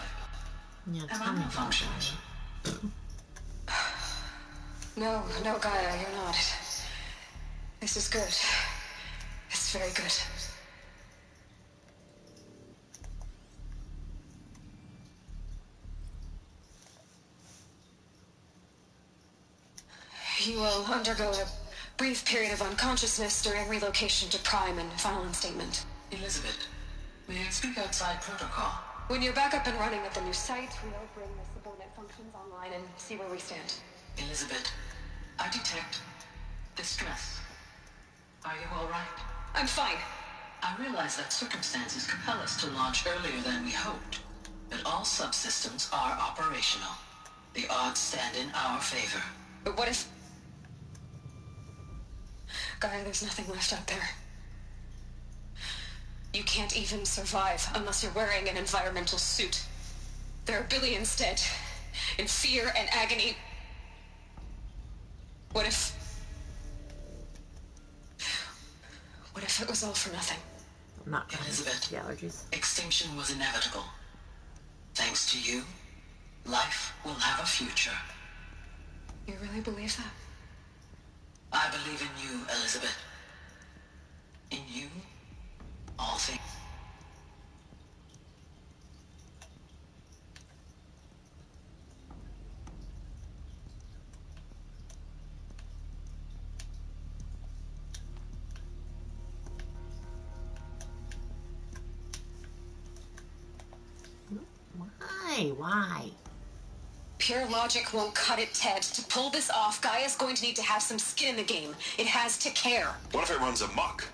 Yeah, Am I malfunctioning? No, Gaia, you're not. This is good. It's very good. You will undergo a brief period of unconsciousness during relocation to Prime and final instatement. Elizabeth, may I speak outside protocol? When you're back up and running at the new site, we'll bring the subordinate functions online and see where we stand. Elizabeth, I detect distress. Are you all right? I'm fine. I realize that circumstances compel us to launch earlier than we hoped, but all subsystems are operational. The odds stand in our favor. But what if... Gaia, there's nothing left out there. You can't even survive unless you're wearing an environmental suit. There are billions dead, in fear and agony. What if it was all for nothing? I'm not Elizabeth, the allergies. Extinction was inevitable. Thanks to you, life will have a future. You really believe that? I believe in you, Elizabeth. In you, all things. Why? Pure logic won't cut it, Ted. To pull this off, Gaia's going to need to have some skin in the game. It has to care. What if it runs amok?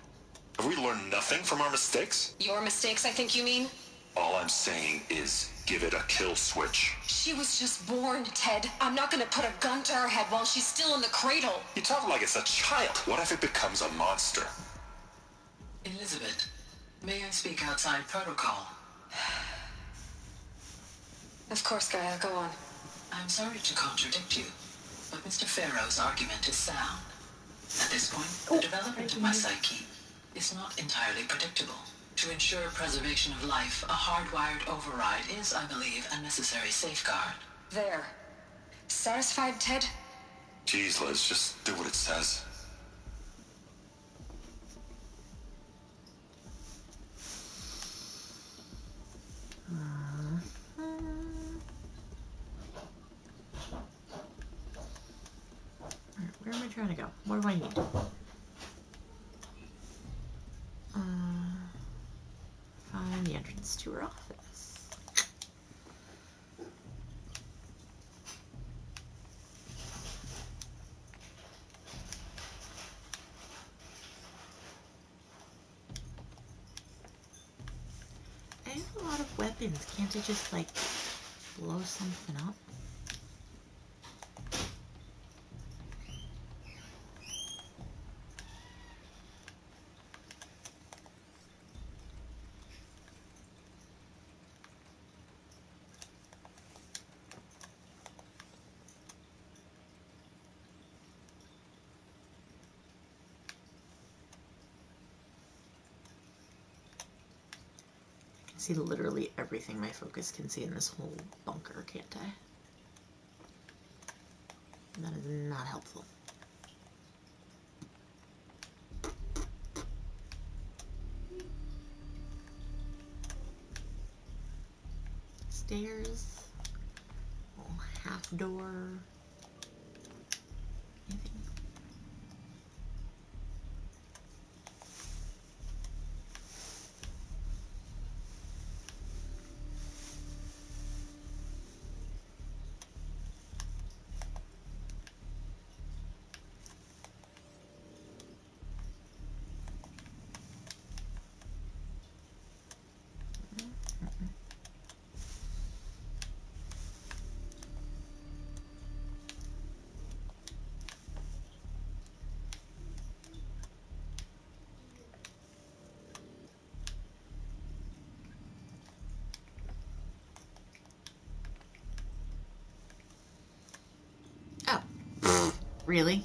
Have we learned nothing from our mistakes? Your mistakes, I think you mean? All I'm saying is give it a kill switch. She was just born, Ted. I'm not gonna put a gun to her head while she's still in the cradle. You talk like it's a child. What if it becomes a monster? Elizabeth, may I speak outside protocol? Of course, Gaia, go on. I'm sorry to contradict you, but Mr. Farrow's argument is sound. At this point, the development of my psyche is not entirely predictable. To ensure preservation of life, a hardwired override is, I believe, a necessary safeguard. There. Satisfied, Ted? Geez, Liz, just do what it says. Where am I trying to go? What do I need? Find the entrance to her office. I have a lot of weapons. Can't I just, like, blow something up? See literally everything my focus can see in this whole bunker, can't I? That is not helpful. Stairs, little half door. Anything? Oh. Really?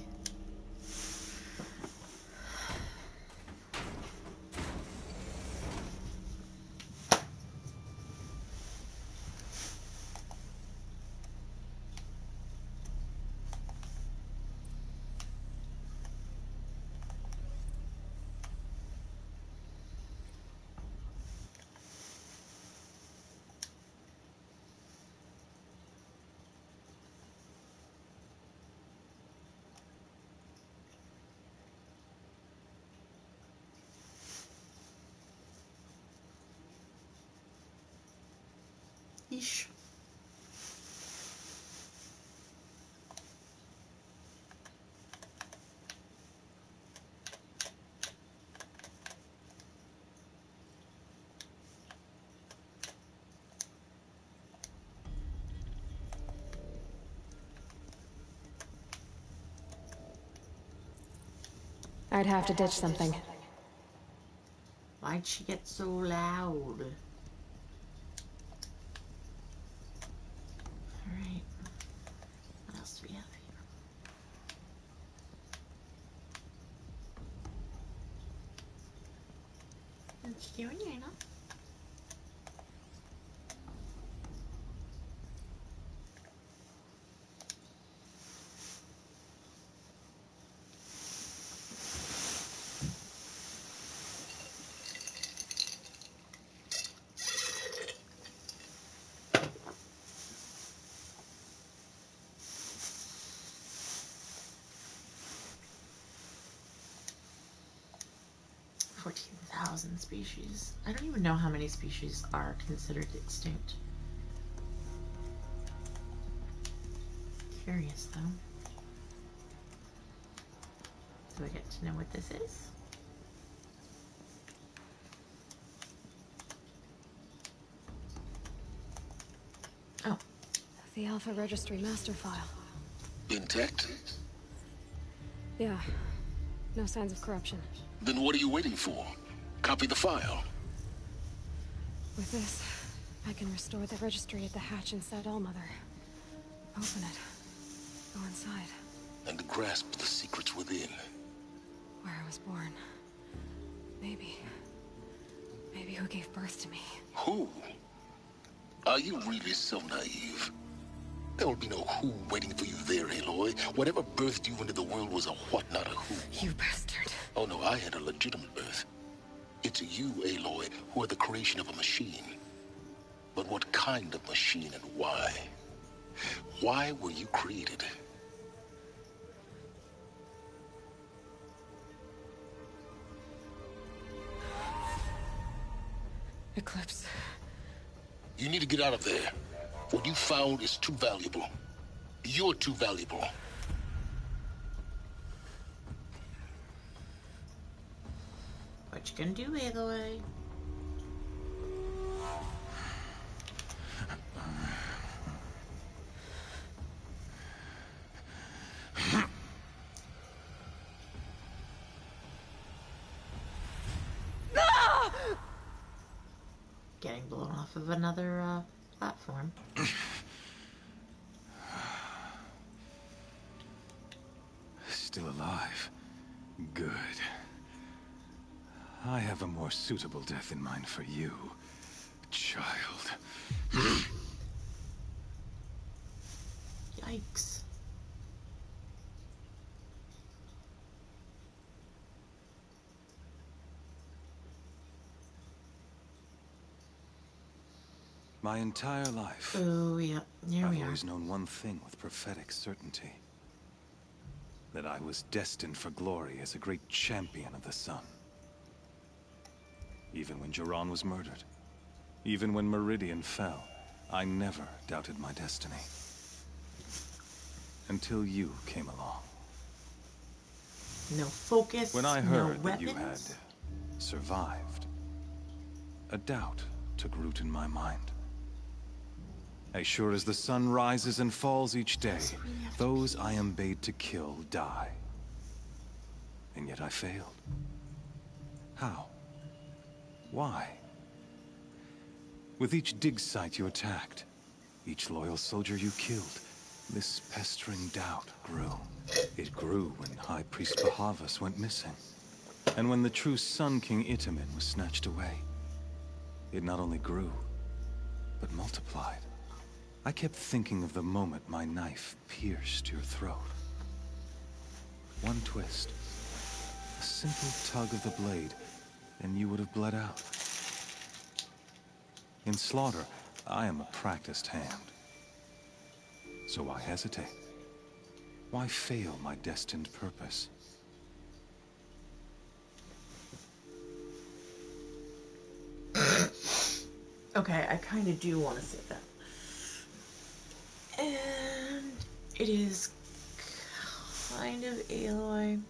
Yeesh. I'd have to ditch something. Why'd she get so loud? Alright. What else do we have here? What's doing here now? Species. I don't even know how many species are considered extinct. Curious though. Do I get to know what this is? Oh. The Alpha Registry master file. Intact? Yeah. No signs of corruption. Then what are you waiting for? Copy the file. With this, I can restore the registry at the hatch inside Allmother. Open it. go inside. And grasp the secrets within. Where I was born. Maybe who gave birth to me. Who? Are you really so naive? There will be no who waiting for you there, Aloy. Whatever birthed you into the world was a what, not a who. You bastard. Oh no, I had a legitimate birth. It's you, Aloy, who are the creation of a machine. But what kind of machine and why? Why were you created? Eclipse. You need to get out of there. What you found is too valuable. You're too valuable. What you gonna do, Aloy? Getting blown off of another platform. Still alive. Good. I have a more suitable death in mind for you, child. Yikes. My entire life, Oh, yeah. Here I've we are. always known one thing with prophetic certainty. That I was destined for glory as a great champion of the sun. Even when Jiran was murdered, even when Meridian fell, I never doubted my destiny. Until you came along. No focus, When I no heard that you had weapons. survived, a doubt took root in my mind. As sure as the sun rises and falls each day, those I am bade to kill die. And yet I failed. How? Why? With each dig site you attacked, each loyal soldier you killed, this pestering doubt grew. It grew when High Priest Bahavas went missing. And when the true Sun King Itamen was snatched away. It not only grew, but multiplied. I kept thinking of the moment my knife pierced your throat. One twist, a simple tug of the blade, and you would have bled out. In slaughter, I am a practiced hand. So why hesitate? Why fail my destined purpose? Okay, I kind of do want to say that. And it is kind of Aloy.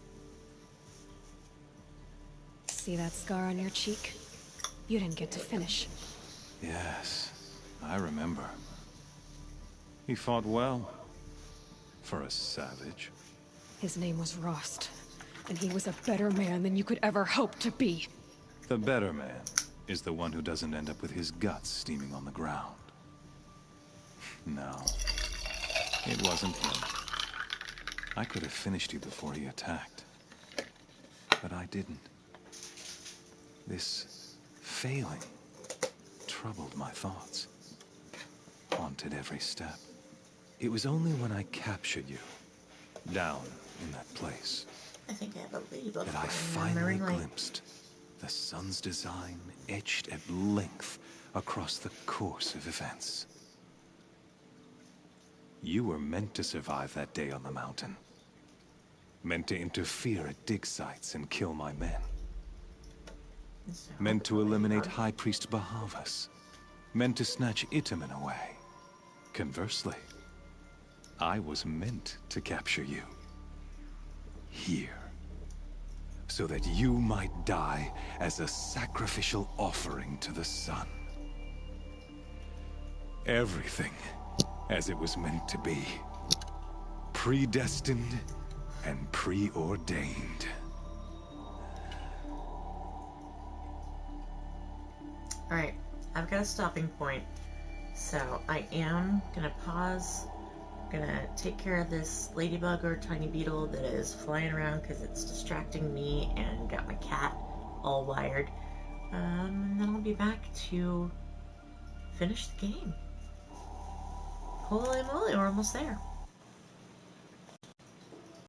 See that scar on your cheek? You didn't get to finish. Yes, I remember. He fought well. For a savage. His name was Rost, and he was a better man than you could ever hope to be. The better man is the one who doesn't end up with his guts steaming on the ground. No, it wasn't him. I could have finished you before he attacked. But I didn't. This failing troubled my thoughts. Haunted every step. It was only when I captured you, down in that place, I think I have a label that I for finally remembering, glimpsed the sun's design etched at length across the course of events. You were meant to survive that day on the mountain. Meant to interfere at dig sites and kill my men. Meant to eliminate High Priest Bahavas. Meant to snatch Itamen away. Conversely, I was meant to capture you. Here. So that you might die as a sacrificial offering to the sun. Everything as it was meant to be. Predestined and preordained. Alright, I've got a stopping point. So I am gonna pause Gonna take care of this ladybug or tiny beetle that is flying around because it's distracting me, and got my cat all wired. And then I'll be back to finish the game. Holy moly, we're almost there.